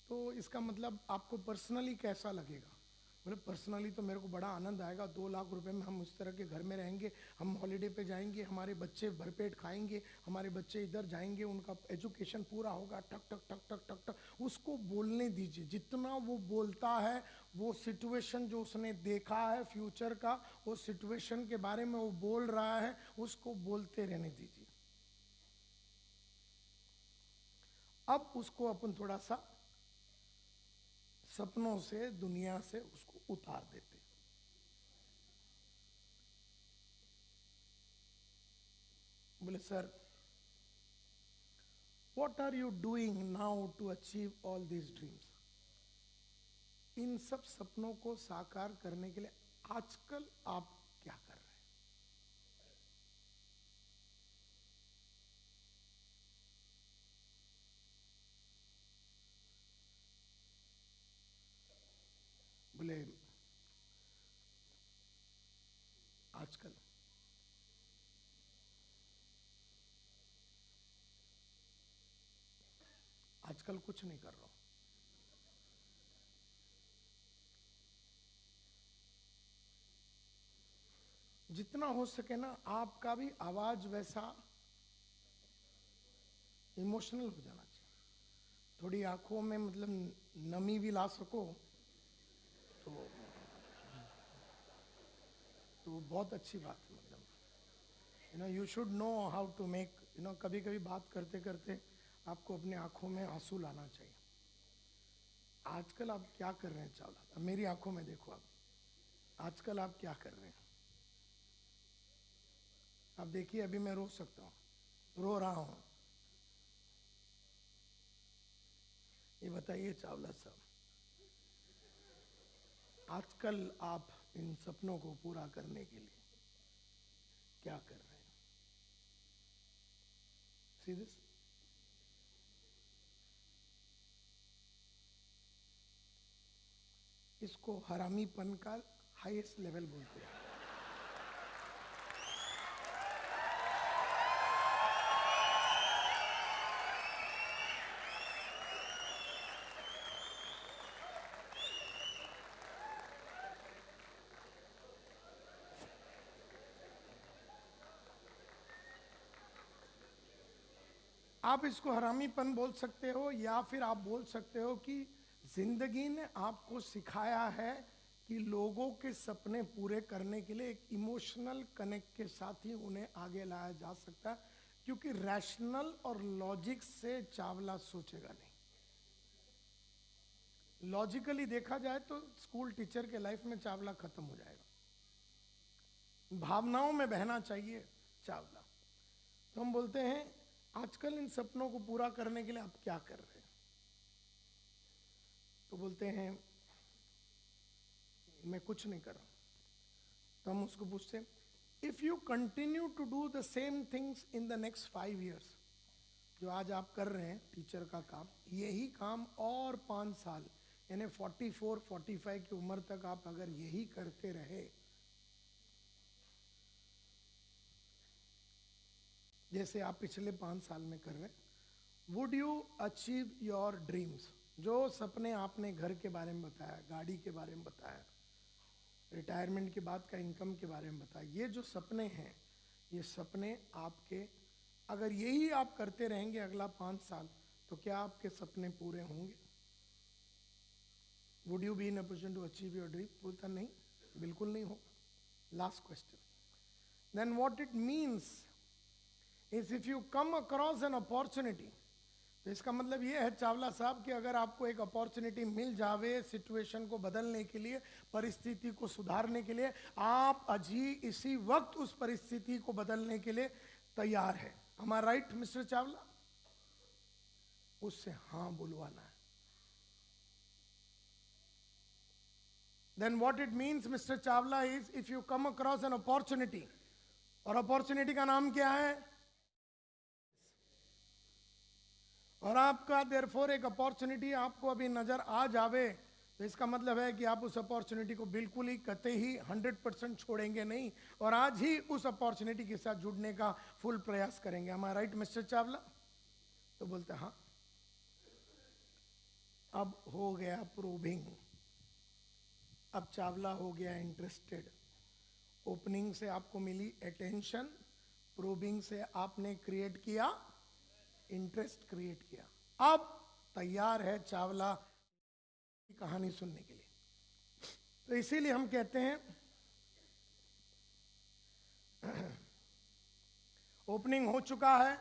तो इसका मतलब आपको पर्सनली कैसा लगेगा? बोले पर्सनली तो मेरे को बड़ा आनंद आएगा, 2 लाख रुपए में हम उस तरह के घर में रहेंगे, हम हॉलीडे पे जाएंगे, हमारे बच्चे भरपेट खाएंगे, हमारे बच्चे इधर जाएंगे, उनका एजुकेशन पूरा होगा, टक टक टक टक टक टक। उसको बोलने दीजिए, जितना वो बोलता है वो सिचुएशन जो उसने देखा है फ्यूचर का, वो सिचुएशन के बारे में वो बोल रहा है, उसको बोलते रहने दीजिए। अब उसको अपन थोड़ा सा सपनों से, दुनिया से उसको उतार देते। बोले sir, what are you doing now to achieve all these dreams? इन सब सपनों को साकार करने के लिए आजकल आप क्या कर रहे हैं? बोले आजकल आजकल कुछ नहीं कर रहा हूं। जितना हो सके ना, आपका भी आवाज वैसा इमोशनल हो जाना चाहिए, थोड़ी आंखों में मतलब नमी भी ला सको तो बहुत अच्छी बात है। मतलब you should know how to make, कभी कभी बात करते करते आपको अपने आंखों में आंसू लाना चाहिए। आजकल आप क्या कर रहे हैं चावला? अब मेरी आंखों में देखो आप, आजकल आप क्या कर रहे हैं? आप देखिए, अभी मैं रो सकता हूं, रो रहा हूं। ये बताइए चावला साहब, आजकल आप इन सपनों को पूरा करने के लिए क्या कर रहे हैं? See this? इसको हरामीपन का हाईएस्ट लेवल बोलते हैं। आप इसको हरामीपन बोल सकते हो, या फिर आप बोल सकते हो कि जिंदगी ने आपको सिखाया है कि लोगों के सपने पूरे करने के लिए एक इमोशनल कनेक्ट के साथ ही उन्हें आगे लाया जा सकता है, क्योंकि रैशनल और लॉजिक से चावला सोचेगा नहीं। लॉजिकली देखा जाए तो स्कूल टीचर के लाइफ में चावला खत्म हो जाएगा। भावनाओं में बहना चाहिए चावला। तो हम बोलते हैं आजकल इन सपनों को पूरा करने के लिए आप क्या कर रहे हैं? तो बोलते हैं मैं कुछ नहीं कर रहा। तो हम उसको पूछते हैं, if you continue to do the same things in the next 5 years, जो आज आप कर रहे हैं टीचर का काम, यही काम और 5 साल यानी 44-45 की उम्र तक आप अगर यही करते रहे, जैसे आप पिछले 5 साल में कर रहे हैं, would you achieve your dreams? जो सपने आपने घर के बारे में बताया, गाड़ी के बारे में बताया, रिटायरमेंट के बाद का इनकम के बारे में बताया, ये जो सपने हैं, ये सपने आपके, अगर यही आप करते रहेंगे अगला 5 साल, तो क्या आपके सपने पूरे होंगे? Would you be in a position to achieve your dream? बोलता नहीं, बिल्कुल नहीं होगा। Last question, then what it means is if you come across an opportunity, तो इसका मतलब ये है चावला साहब कि अगर आपको एक अपॉर्चुनिटी मिल जावे सिचुएशन को बदलने के लिए, परिस्थिति को सुधारने के लिए, आप अजी इसी वक्त उस परिस्थिति को बदलने के लिए तैयार है। Am I right mister Chawla? उससे हाँ बुलवाना है। Then what it means mister Chawla is if you come across an opportunity, और अपॉर्चुनिटी का नाम क्या है? और आपका देयरफॉर एक अपॉर्चुनिटी आपको अभी नजर आ जावे, तो इसका मतलब है कि आप उस अपॉर्चुनिटी को बिल्कुल ही कतई ही 100% छोड़ेंगे नहीं, और आज ही उस अपॉर्चुनिटी के साथ जुड़ने का फुल प्रयास करेंगे। M I right mister Chawla? तो बोलते हाँ। अब हो गया प्रोबिंग, अब चावला हो गया इंटरेस्टेड। ओपनिंग से आपको मिली अटेंशन, प्रोबिंग से आपने क्रिएट किया इंटरेस्ट, क्रिएट किया। अब तैयार है चावला की कहानी सुनने के लिए। तो इसीलिए हम कहते हैं ओपनिंग हो चुका है,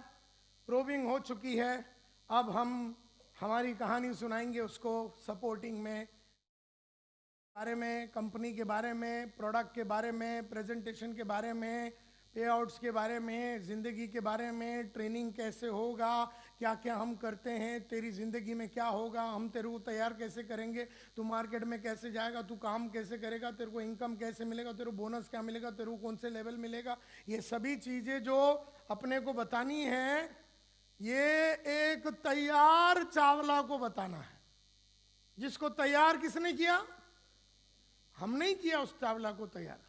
प्रोबिंग हो चुकी है, अब हम हमारी कहानी सुनाएंगे उसको सपोर्टिंग में, बारे में, कंपनी के बारे में, प्रोडक्ट के बारे में, प्रेजेंटेशन के बारे में, पे आउट्स के बारे में, ज़िंदगी के बारे में, ट्रेनिंग कैसे होगा, क्या क्या हम करते हैं, तेरी ज़िंदगी में क्या होगा, हम तेरे को तैयार कैसे करेंगे, तू मार्केट में कैसे जाएगा, तू काम कैसे करेगा, तेरे को इनकम कैसे मिलेगा, तेरे को बोनस क्या मिलेगा, तेरे को कौन से लेवल मिलेगा, ये सभी चीज़ें जो अपने को बतानी है, ये एक तैयार चावला को बताना है। जिसको तैयार किसने किया? हम नहीं किया उस चावला को तैयार,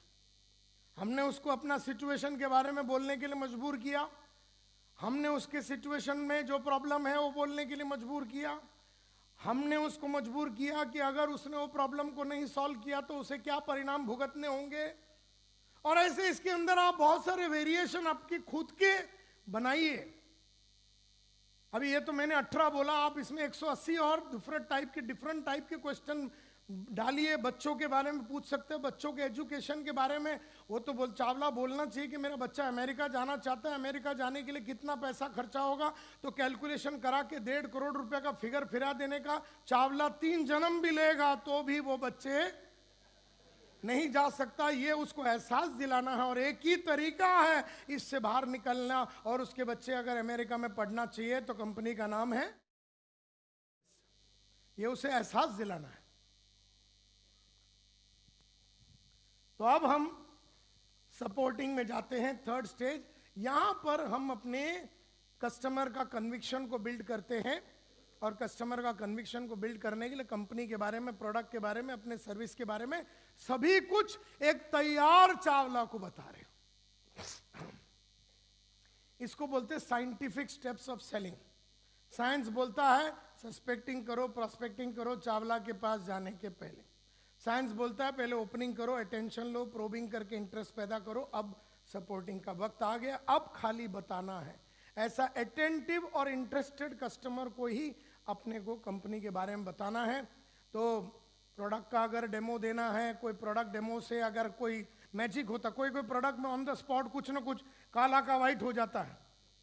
हमने उसको अपना सिचुएशन के बारे में बोलने के लिए मजबूर किया, हमने उसके सिचुएशन में जो प्रॉब्लम है वो बोलने के लिए मजबूर किया, हमने उसको मजबूर किया कि अगर उसने वो प्रॉब्लम को नहीं सॉल्व किया तो उसे क्या परिणाम भुगतने होंगे। और ऐसे इसके अंदर आप बहुत सारे वेरिएशन आपके खुद के बनाइए। अभी ये तो मैंने 18 बोला, आप इसमें 180 और डिफरेंट टाइप के क्वेश्चन डालिए। बच्चों के बारे में पूछ सकते हो, बच्चों के एजुकेशन के बारे में। वो तो चावला बोलना चाहिए कि मेरा बच्चा अमेरिका जाना चाहता है, अमेरिका जाने के लिए कितना पैसा खर्चा होगा, तो कैलकुलेशन करा के 1.5 करोड़ रुपए का फिगर फिरा देने का। चावला 3 जन्म भी लेगा तो भी वो बच्चे नहीं जा सकता, ये उसको एहसास दिलाना है। और एक ही तरीका है इससे बाहर निकलना, और उसके बच्चे अगर अमेरिका में पढ़ना चाहिए तो कंपनी का नाम है, ये उसे एहसास दिलाना है। तो अब हम सपोर्टिंग में जाते हैं, थर्ड स्टेज। यहां पर हम अपने कस्टमर का कन्विक्शन को बिल्ड करते हैं, और कस्टमर का कन्विक्शन को बिल्ड करने के लिए कंपनी के बारे में, प्रोडक्ट के बारे में, अपने सर्विस के बारे में सभी कुछ एक तैयार चावला को बता रहे हैं। इसको बोलते हैं scientific steps of selling. Science बोलता है सस्पेक्टिंग करो, प्रोस्पेक्टिंग करो चावला के पास जाने के पहले। साइंस बोलता है पहले ओपनिंग करो, अटेंशन लो, प्रोबिंग करके इंटरेस्ट पैदा करो। अब सपोर्टिंग का वक्त आ गया, अब खाली बताना है। ऐसा अटेंटिव और इंटरेस्टेड कस्टमर को ही अपने को कंपनी के बारे में बताना है। तो प्रोडक्ट का अगर डेमो देना है, कोई प्रोडक्ट डेमो से अगर कोई मैजिक होता, कोई प्रोडक्ट में ऑन द स्पॉट कुछ ना कुछ काला का वाइट हो जाता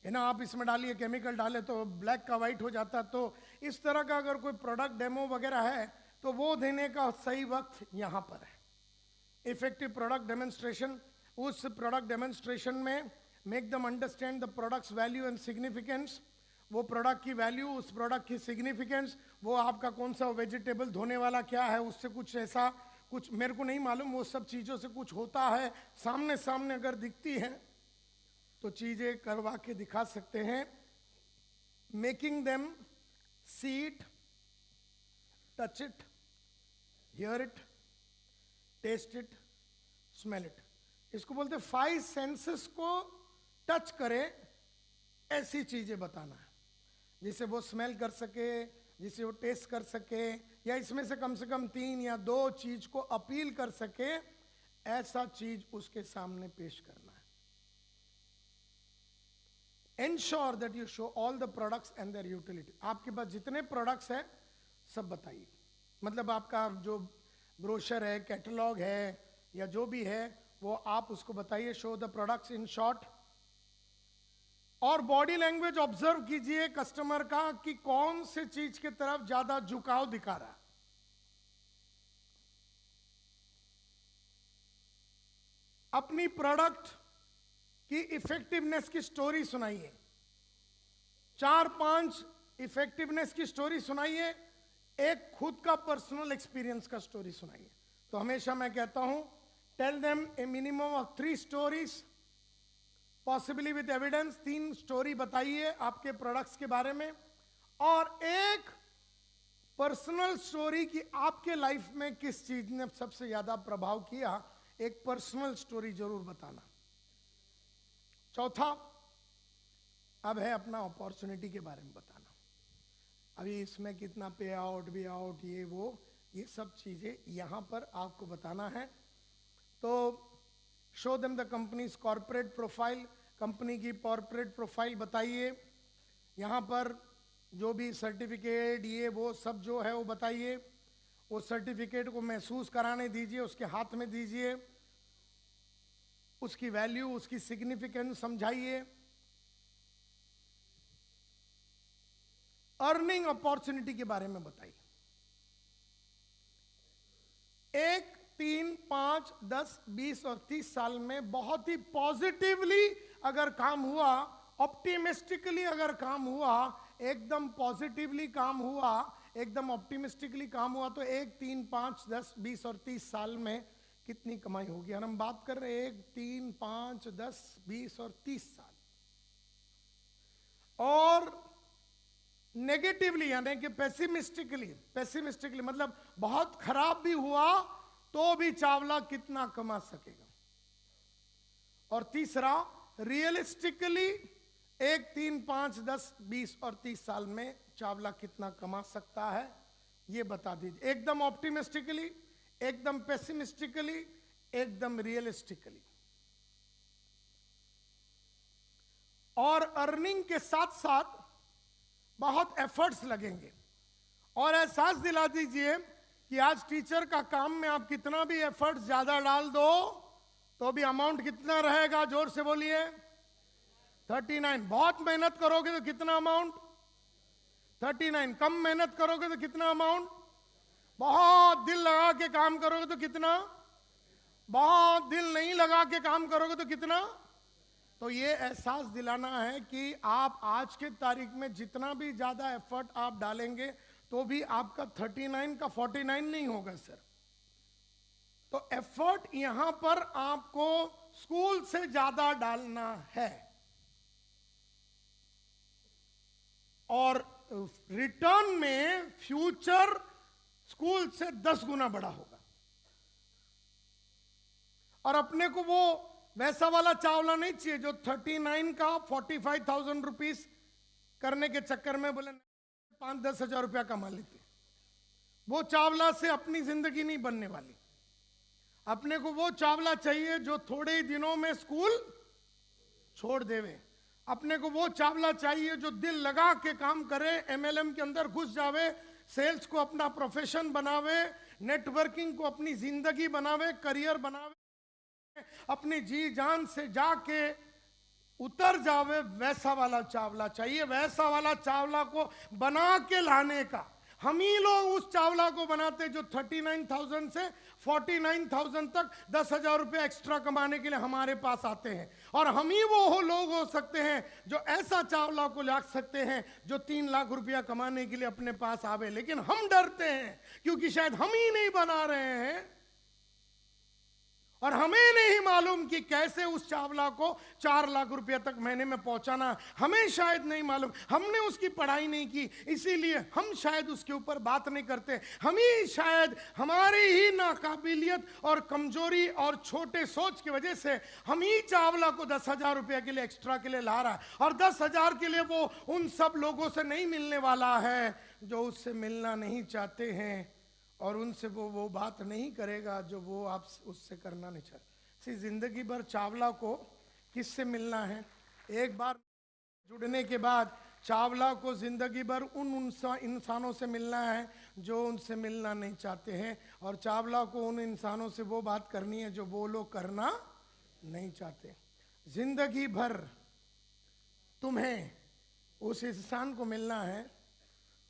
है ना, आप इसमें डालिए केमिकल डाले तो ब्लैक का वाइट हो जाता है। तो इस तरह का अगर कोई प्रोडक्ट डेमो वगैरह है तो वो देने का सही वक्त यहाँ पर है। इफेक्टिव प्रोडक्ट डेमोन्स्ट्रेशन, उस प्रोडक्ट डेमोन्स्ट्रेशन में make them understand the products value and significance. वो प्रोडक्ट की वैल्यू, उस प्रोडक्ट की सिग्निफिकेंस, वो आपका कौन सा वेजिटेबल धोने वाला क्या है, उससे कुछ ऐसा कुछ मेरे को नहीं मालूम, वो सब चीज़ों से कुछ होता है, सामने सामने अगर दिखती है तो चीज़ें करवा के दिखा सकते हैं। Making them see it, touch it, hear it, taste it, smell it. इसको बोलते 5 सेंसेस को टच करे ऐसी चीजें बताना है, जिसे वो स्मेल कर सके, जिसे वो टेस्ट कर सके, या इसमें से कम 3 या 2 चीज को अपील कर सके, ऐसा चीज उसके सामने पेश करना है। Ensure that you show all the products and their utility. आपके पास जितने प्रोडक्ट्स हैं सब बताइए। मतलब आपका जो ब्रोशर है, कैटलॉग है, या जो भी है वो आप उसको बताइए। Show the products in short. और बॉडी लैंग्वेज ऑब्जर्व कीजिए कस्टमर का कि कौन से चीज के तरफ ज्यादा झुकाव दिखा रहा है। अपनी प्रोडक्ट की इफेक्टिवनेस की स्टोरी सुनाइए, 4-5 इफेक्टिवनेस की स्टोरी सुनाइए, एक खुद का पर्सनल एक्सपीरियंस का स्टोरी सुनाइए। तो हमेशा मैं कहता हूं tell them a minimum of 3 stories, possibly with evidence. 3 story बताइए आपके प्रोडक्ट्स के बारे में, और एक पर्सनल स्टोरी की आपके लाइफ में किस चीज ने सबसे ज्यादा प्रभाव किया, एक पर्सनल स्टोरी जरूर बताना। चौथा अब है अपना अपॉर्चुनिटी के बारे में बताना। अभी इसमें कितना पे आउट भी आउट ये वो ये सब चीज़ें यहाँ पर आपको बताना है। तो show them the companies corporate profile, company की कॉर्पोरेट प्रोफाइल बताइए। यहाँ पर जो भी सर्टिफिकेट ये वो सब जो है वो बताइए। वो सर्टिफिकेट को महसूस कराने दीजिए, उसके हाथ में दीजिए, उसकी वैल्यू, उसकी सिग्निफिकेंस समझाइए। अर्निंग अपॉर्चुनिटी के बारे में बताइए। 1, 3, 5, 10, 20 और 30 साल में बहुत ही पॉजिटिवली अगर काम हुआ, ऑप्टिमिस्टिकली अगर काम हुआ, एकदम पॉजिटिवली काम हुआ, एकदम ऑप्टिमिस्टिकली काम हुआ, तो 1, 3, 5, 10, 20 और 30 साल में कितनी कमाई होगी। और हम बात कर रहे हैं 1, 3, 5, 10, 20 और 30 साल। और नेगेटिवली यानी कि पेसिमिस्टिकली मतलब बहुत खराब भी हुआ तो भी चावला कितना कमा सकेगा। और तीसरा रियलिस्टिकली 1, 3, 5, 10, 20 और 30 साल में चावला कितना कमा सकता है ये बता दीजिए। एकदम ऑप्टिमिस्टिकली, एकदम पेसिमिस्टिकली, एकदम रियलिस्टिकली। और अर्निंग के साथ साथ बहुत एफर्ट्स लगेंगे। और एहसास दिला दीजिए कि आज टीचर का काम में आप कितना भी एफर्ट्स ज्यादा डाल दो तो भी अमाउंट कितना रहेगा, जोर से बोलिए 39। बहुत मेहनत करोगे तो कितना अमाउंट 39। कम मेहनत करोगे तो कितना अमाउंट, बहुत दिल लगा के काम करोगे तो कितना, बहुत दिल नहीं लगा के काम करोगे तो कितना। तो ये एहसास दिलाना है कि आप आज के तारीख में जितना भी ज्यादा एफर्ट आप डालेंगे तो भी आपका 39 का 49 नहीं होगा सर। तो एफर्ट यहां पर आपको स्कूल से ज्यादा डालना है और रिटर्न में फ्यूचर स्कूल से 10 गुना बड़ा होगा। और अपने को वो वैसा वाला चावला नहीं चाहिए जो 39 का 45,000 रुपीज करने के चक्कर में बोले 5-10 हजार रुपया कमा लेते। वो चावला से अपनी जिंदगी नहीं बनने वाली। अपने को वो चावला चाहिए जो थोड़े ही दिनों में स्कूल छोड़ देवे। अपने को वो चावला चाहिए जो दिल लगा के काम करे, एमएलएम के अंदर घुस जावे, सेल्स को अपना प्रोफेशन बनावे, नेटवर्किंग को अपनी जिंदगी बनावे, करियर बनावे, अपनी जी जान से जाके उतर जावे। वैसा वाला चावला चाहिए। वैसा वाला चावला को बना के लाने का हम ही लोग उस चावला को बनाते जो 39,000 से 49,000 तक 10,000 रुपये एक्स्ट्रा कमाने के लिए हमारे पास आते हैं। और हम ही वो लोग हो सकते हैं जो ऐसा चावला को ला सकते हैं जो 3 लाख रुपया कमाने के लिए अपने पास आवे। लेकिन हम डरते हैं क्योंकि शायद हम ही नहीं बना रहे हैं और हमें नहीं मालूम कि कैसे उस चावला को 4 लाख रुपया तक महीने में पहुंचाना। हमें शायद नहीं मालूम, हमने उसकी पढ़ाई नहीं की, इसीलिए हम शायद उसके ऊपर बात नहीं करते। हम ही शायद हमारी ही नाकाबिलियत और कमजोरी और छोटे सोच की वजह से हम ही चावला को 10,000 रुपया के लिए एक्स्ट्रा के लिए ला रहा है। और 10,000 के लिए वो उन सब लोगों से नहीं मिलने वाला है जो उससे मिलना नहीं चाहते हैं और उनसे वो बात नहीं करेगा जो वो आप उससे करना नहीं चाहते। जिंदगी भर चावला को किससे मिलना है? एक बार जुड़ने के बाद चावला को जिंदगी भर उन इंसानों से मिलना है जो उनसे मिलना नहीं चाहते हैं। और चावला को उन इंसानों से वो बात करनी है जो वो लोग करना नहीं चाहते। जिंदगी भर तुम्हें उस इंसान को मिलना है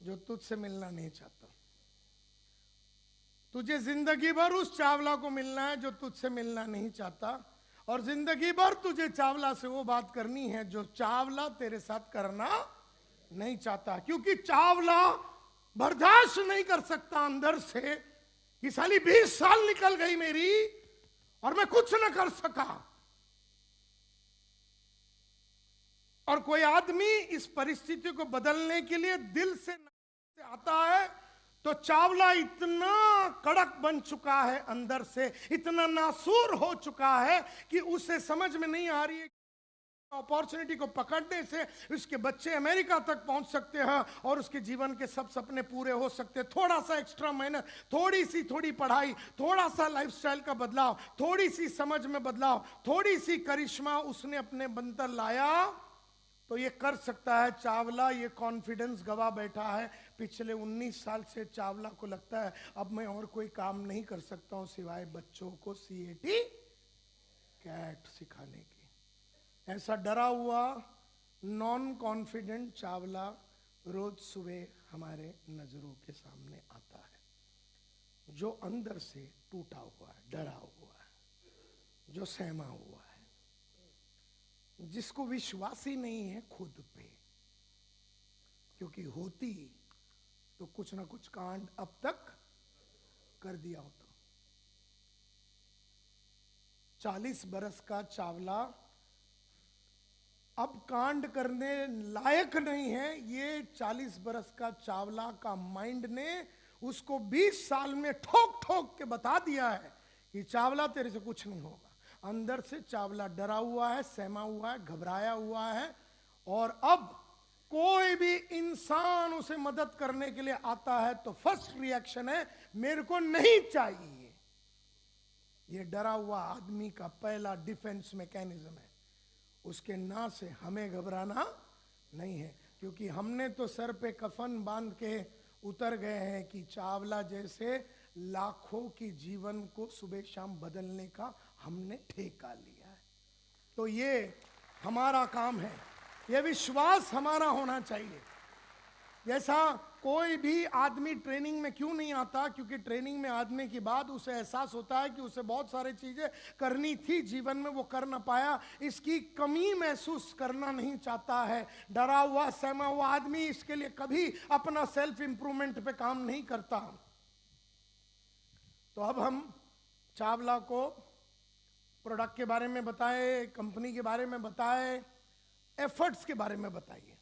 जो तुझसे मिलना नहीं चाहता। तुझे जिंदगी भर उस चावला को मिलना है जो तुझसे मिलना नहीं चाहता। और जिंदगी भर तुझे चावला से वो बात करनी है जो चावला तेरे साथ करना नहीं चाहता। क्योंकि चावला बर्दाश्त नहीं कर सकता अंदर से कि साली 20 साल निकल गई मेरी और मैं कुछ न कर सका। और कोई आदमी इस परिस्थिति को बदलने के लिए दिल से आता है तो चावला इतना कड़क बन चुका है अंदर से, इतना नासूर हो चुका है कि उसे समझ में नहीं आ रही है अपॉर्चुनिटी को पकड़ने से उसके बच्चे अमेरिका तक पहुंच सकते हैं और उसके जीवन के सब सपने पूरे हो सकते हैं। थोड़ा सा एक्स्ट्रा मेहनत, थोड़ी पढ़ाई, थोड़ा सा लाइफस्टाइल का बदलाव, थोड़ी सी समझ में बदलाव, थोड़ी सी करिश्मा उसने अपने अंदर लाया तो ये कर सकता है। चावला ये कॉन्फिडेंस गवा बैठा है। पिछले 19 साल से चावला को लगता है अब मैं और कोई काम नहीं कर सकता हूं सिवाय बच्चों को CAT कैट सिखाने की। ऐसा डरा हुआ नॉन कॉन्फिडेंट चावला रोज सुबह हमारे नजरों के सामने आता है, जो अंदर से टूटा हुआ है, डरा हुआ है, जो सहमा हुआ है, जिसको विश्वास ही नहीं है खुद पे, क्योंकि होती तो कुछ ना कुछ कांड अब तक कर दिया होता। 40 बरस का चावला अब कांड करने लायक नहीं है। ये 40 बरस का चावला का माइंड ने उसको 20 साल में ठोक ठोक के बता दिया है कि चावला तेरे से कुछ नहीं होगा। अंदर से चावला डरा हुआ है, सहमा हुआ है, घबराया हुआ है और अब कोई भी इंसान उसे मदद करने के लिए आता है तो फर्स्ट रिएक्शन है मेरे को नहीं चाहिए। ये डरा हुआ आदमी का पहला डिफेंस मैकेनिज्म है। उसके ना से हमें घबराना नहीं है, क्योंकि हमने तो सर पे कफन बांध के उतर गए हैं कि चावला जैसे लाखों की जीवन को सुबह शाम बदलने का हमने ठेका लिया है। तो ये हमारा काम है, ये विश्वास हमारा होना चाहिए। जैसा कोई भी आदमी ट्रेनिंग में क्यों नहीं आता, क्योंकि ट्रेनिंग में आने के बाद उसे एहसास होता है कि उसे बहुत सारी चीजें करनी थी जीवन में, वो कर ना पाया, इसकी कमी महसूस करना नहीं चाहता है। डरा हुआ सहमा हुआ आदमी इसके लिए कभी अपना सेल्फ इंप्रूवमेंट पे काम नहीं करता। तो अब हम चावला को प्रोडक्ट के बारे में बताए, कंपनी के बारे में बताए, एफर्ट्स के बारे में बताइए।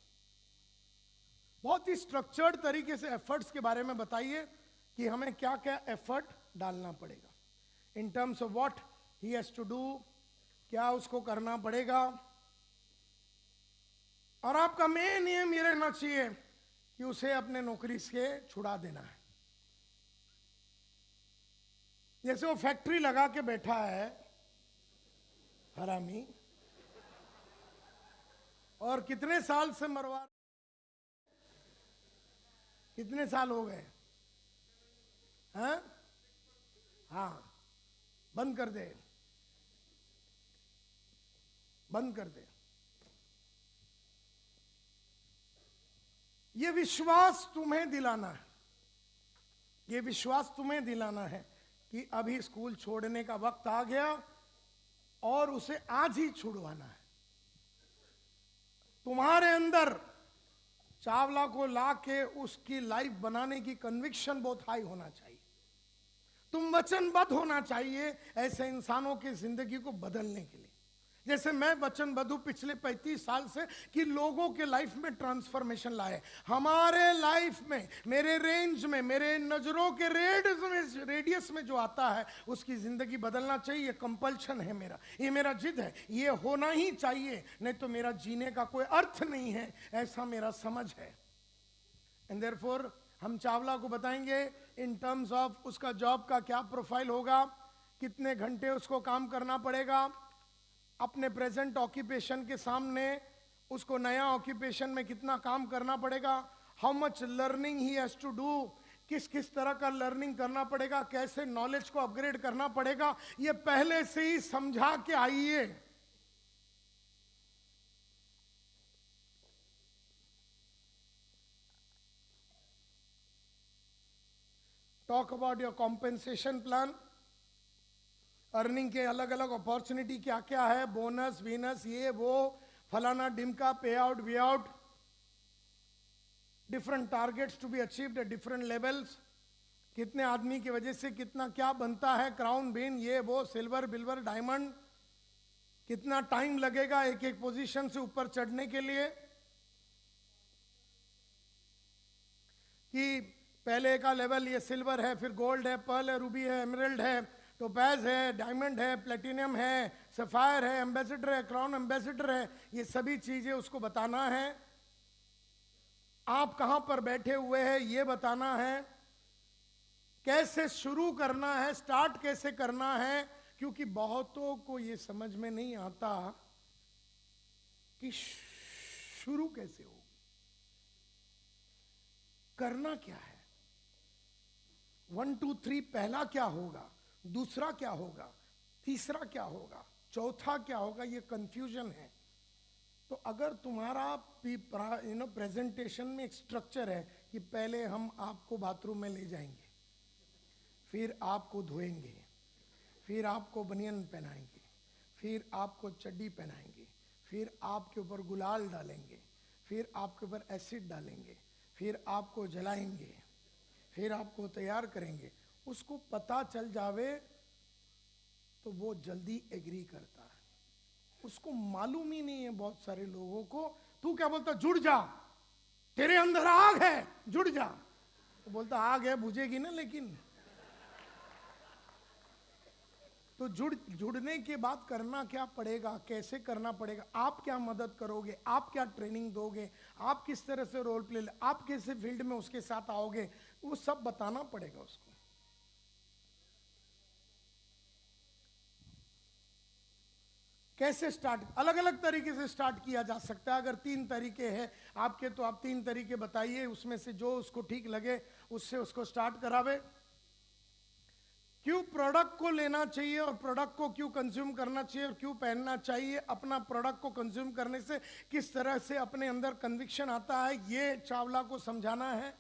बहुत ही स्ट्रक्चर्ड तरीके से एफर्ट्स के बारे में बताइए कि हमें क्या क्या एफर्ट डालना पड़ेगा in terms of what he has to do, क्या उसको करना पड़ेगा। और आपका मेन नियम ये रहना चाहिए कि उसे अपने नौकरी से छुड़ा देना है। जैसे वो फैक्ट्री लगा के बैठा है हरामी, और कितने साल से मरवा, कितने साल हो गए हैं? हाँ, बंद कर दे, बंद कर दे। ये विश्वास तुम्हें दिलाना है, ये विश्वास तुम्हें दिलाना है कि अभी स्कूल छोड़ने का वक्त आ गया और उसे आज ही छुड़वाना है। तुम्हारे अंदर चावला को लाके उसकी लाइफ बनाने की कन्विक्शन बहुत हाई होना चाहिए। तुम वचनबद्ध होना चाहिए ऐसे इंसानों की जिंदगी को बदलने के लिए, जैसे मैं वचनबद्ध हूं पिछले 35 साल से कि लोगों के लाइफ में ट्रांसफॉर्मेशन लाए। हमारे लाइफ में, मेरे रेंज में, मेरे नजरों के रेडियस में जो आता है उसकी जिंदगी बदलना चाहिए। ये कंपल्शन है मेरा, ये मेरा जिद है, ये होना ही चाहिए, नहीं तो मेरा जीने का कोई अर्थ नहीं है, ऐसा मेरा समझ है। एंड देयरफॉर हम चावला को बताएंगे इन टर्म्स ऑफ उसका जॉब का क्या प्रोफाइल होगा, कितने घंटे उसको काम करना पड़ेगा, अपने प्रेजेंट ऑक्यूपेशन के सामने उसको नया ऑक्यूपेशन में कितना काम करना पड़ेगा, how much learning he has to do, किस किस तरह का लर्निंग करना पड़ेगा, कैसे नॉलेज को अपग्रेड करना पड़ेगा, ये पहले से ही समझा के आइए। Talk about your compensation plan, earning के अलग अलग अपॉर्चुनिटी क्या क्या है, बोनस वीनस ये वो फलाना डिमका, pay out way out, different targets to be achieved at different levels, कितने आदमी की वजह से कितना क्या बनता है, क्राउन बीन ये वो, सिल्वर बिल्वर डायमंड, कितना टाइम लगेगा एक एक पोजीशन से ऊपर चढ़ने के लिए, कि पहले का लेवल ये सिल्वर है, फिर गोल्ड है, पर्ल है, रूबी है, एमरल्ड है, टोपैज है, डायमंड है, प्लेटिनियम है, सफायर है, एम्बेसडर है, क्राउन एम्बेसडर है, ये सभी चीजें उसको बताना है। आप कहां पर बैठे हुए हैं ये बताना है। कैसे शुरू करना है, स्टार्ट कैसे करना है, क्योंकि बहुतों को ये समझ में नहीं आता कि शुरू कैसे हो, करना क्या है। 1 2 3 पहला क्या होगा, दूसरा क्या होगा, तीसरा क्या होगा, चौथा क्या होगा, ये कंफ्यूजन है। तो अगर तुम्हारा प्रेजेंटेशन में एक स्ट्रक्चर है कि पहले हम आपको बाथरूम में ले जाएंगे, फिर आपको धोएंगे, फिर आपको बनियान पहनाएंगे, फिर आपको चड्डी पहनाएंगे, फिर आपके ऊपर गुलाल डालेंगे, फिर आपके ऊपर एसिड डालेंगे, फिर आपको जलाएंगे, फिर आपको तैयार करेंगे, उसको पता चल जावे तो वो जल्दी एग्री करता है। उसको मालूम ही नहीं है बहुत सारे लोगों को। तू क्या बोलता, जुड़ जा, तेरे अंदर आग है, जुड़ जा। तो बोलता आग है, बुझेगी ना, लेकिन तो जुड़ने के बाद करना क्या पड़ेगा, कैसे करना पड़ेगा, आप क्या मदद करोगे, आप क्या ट्रेनिंग दोगे, आप किस तरह से रोल प्ले, आप कैसे फील्ड में उसके साथ आओगे, वो सब बताना पड़ेगा उसको। कैसे स्टार्ट, अलग अलग तरीके से स्टार्ट किया जा सकता है। अगर 3 तरीके हैं आपके तो आप 3 तरीके बताइए, उसमें से जो उसको ठीक लगे उससे उसको स्टार्ट करावे। क्यों प्रोडक्ट को लेना चाहिए और प्रोडक्ट को क्यों कंज्यूम करना चाहिए और क्यों पहनना चाहिए, अपना प्रोडक्ट को कंज्यूम करने से किस तरह से अपने अंदर कन्विक्शन आता है, ये चावला को समझाना है।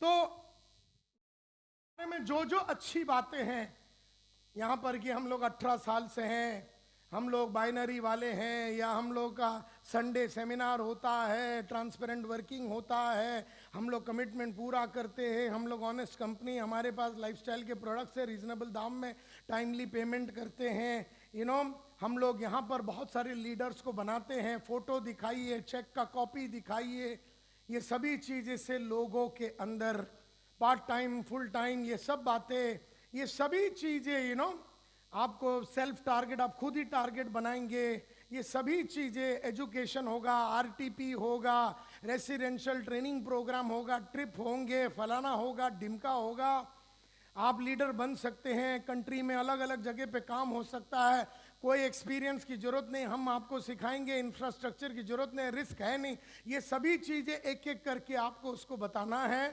तो में जो जो अच्छी बातें हैं यहां पर कि हम लोग 18 साल से हैं, हम लोग बाइनरी वाले हैं, या हम लोग का संडे सेमिनार होता है, ट्रांसपेरेंट वर्किंग होता है, हम लोग कमिटमेंट पूरा करते हैं, हम लोग ऑनेस्ट कंपनी, हमारे पास लाइफस्टाइल के प्रोडक्ट्स है, रीजनेबल दाम में टाइमली पेमेंट करते हैं, हम लोग यहाँ पर बहुत सारे लीडर्स को बनाते हैं, फोटो दिखाइए, चेक का कॉपी दिखाइए, ये सभी चीज़ें से लोगों के अंदर पार्ट टाइम, फुल टाइम, ये सब बातें, ये सभी चीज़ें आपको सेल्फ टारगेट, आप खुद ही टारगेट बनाएंगे, ये सभी चीज़ें, एजुकेशन होगा, आरटीपी होगा, रेसिडेंशियल ट्रेनिंग प्रोग्राम होगा, ट्रिप होंगे, फलाना होगा, ढिमका होगा, आप लीडर बन सकते हैं, कंट्री में अलग अलग जगह पे काम हो सकता है, कोई एक्सपीरियंस की जरूरत नहीं, हम आपको सिखाएंगे, इंफ्रास्ट्रक्चर की जरूरत नहीं, रिस्क है नहीं, ये सभी चीज़ें एक एक करके आपको उसको बताना है।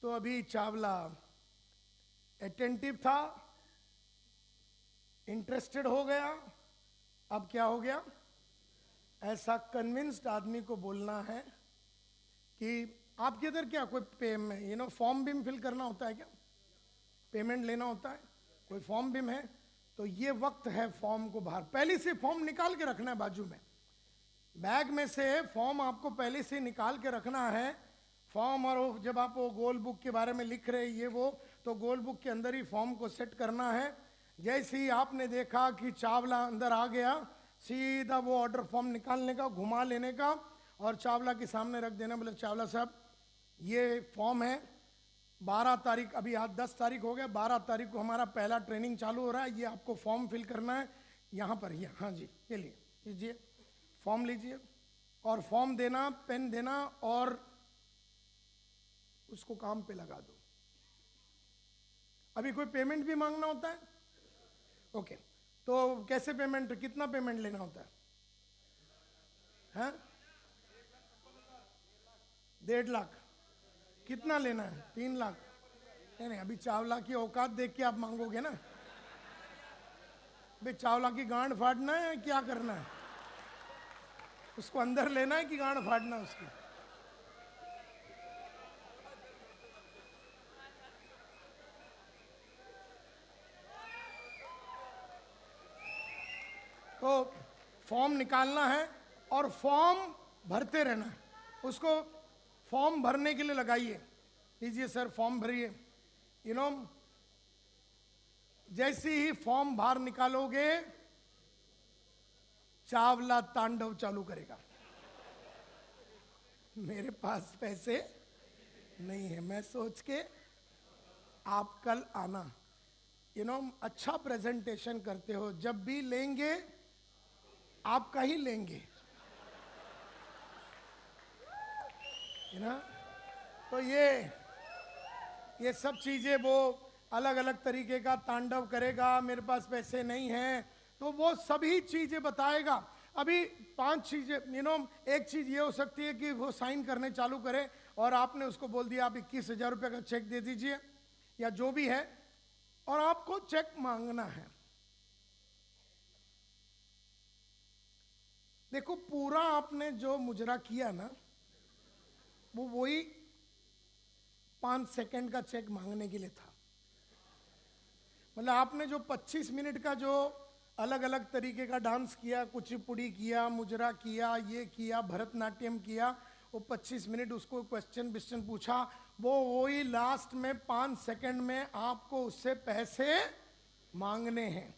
तो अभी चावला अटेंटिव था, इंटरेस्टेड हो गया, अब क्या हो गया, ऐसा कन्विंस्ड आदमी को बोलना है कि आपके इधर क्या कोई फॉर्म बिम फिल करना होता है क्या, पेमेंट लेना होता है, कोई फॉर्म बिम है, तो ये वक्त है फॉर्म को बाहर पहले से फॉर्म निकाल के रखना है, बाजू में बैग में से फॉर्म आपको पहले से निकाल के रखना है फॉर्म। और जब आप वो गोल बुक के बारे में लिख रहे ये वो, तो गोल बुक के अंदर ही फॉर्म को सेट करना है। जैसे ही आपने देखा कि चावला अंदर आ गया, सीधा वो ऑर्डर फॉर्म निकालने का, घुमा लेने का और चावला के सामने रख देना, बोले चावला साहब ये फॉर्म है, 12 तारीख, अभी आज 10 तारीख हो गया, 12 तारीख को हमारा पहला ट्रेनिंग चालू हो रहा है, ये आपको फॉर्म फिल करना है यहाँ पर, ये हाँ जी, ये लीजिए फॉर्म लीजिए, और फॉर्म देना, पेन देना और उसको काम पे लगा दो। अभी कोई पेमेंट भी मांगना होता है, ओके, तो कैसे पेमेंट, कितना पेमेंट लेना होता है, हाँ 1.5 लाख, कितना लेना है, 3 लाख, नहीं अभी चावला की औकात देख के आप मांगोगे ना, भाई चावला की गांड फाड़ना है, क्या करना है, उसको अंदर लेना है कि गांड फाड़ना है उसकी। तो फॉर्म निकालना है और फॉर्म भरते रहना है, उसको फॉर्म भरने के लिए लगाइए, लीजिए सर फॉर्म भरिए, जैसे ही फॉर्म बाहर निकालोगे चावला तांडव चालू करेगा, मेरे पास पैसे नहीं है, मैं सोच के आप कल आना, अच्छा प्रेजेंटेशन करते हो, जब भी लेंगे आपका ही लेंगे, तो ये सब चीजें वो अलग अलग तरीके का तांडव करेगा, मेरे पास पैसे नहीं हैं, तो वो सभी चीजें बताएगा। अभी 5 चीजें, एक चीज ये हो सकती है कि वो साइन करने चालू करे और आपने उसको बोल दिया आप 21,000 रुपये का चेक दे दीजिए या जो भी है, और आपको चेक मांगना है। देखो पूरा आपने जो मुजरा किया ना, वो वही 5 सेकंड का चेक मांगने के लिए था। मतलब आपने जो 25 मिनट का जो अलग अलग तरीके का डांस किया, कुचिपुड़ी किया, मुजरा किया, ये किया, भरतनाट्यम किया, वो 25 मिनट उसको क्वेश्चन पूछा, वो वही लास्ट में 5 सेकंड में आपको उससे पैसे मांगने हैं।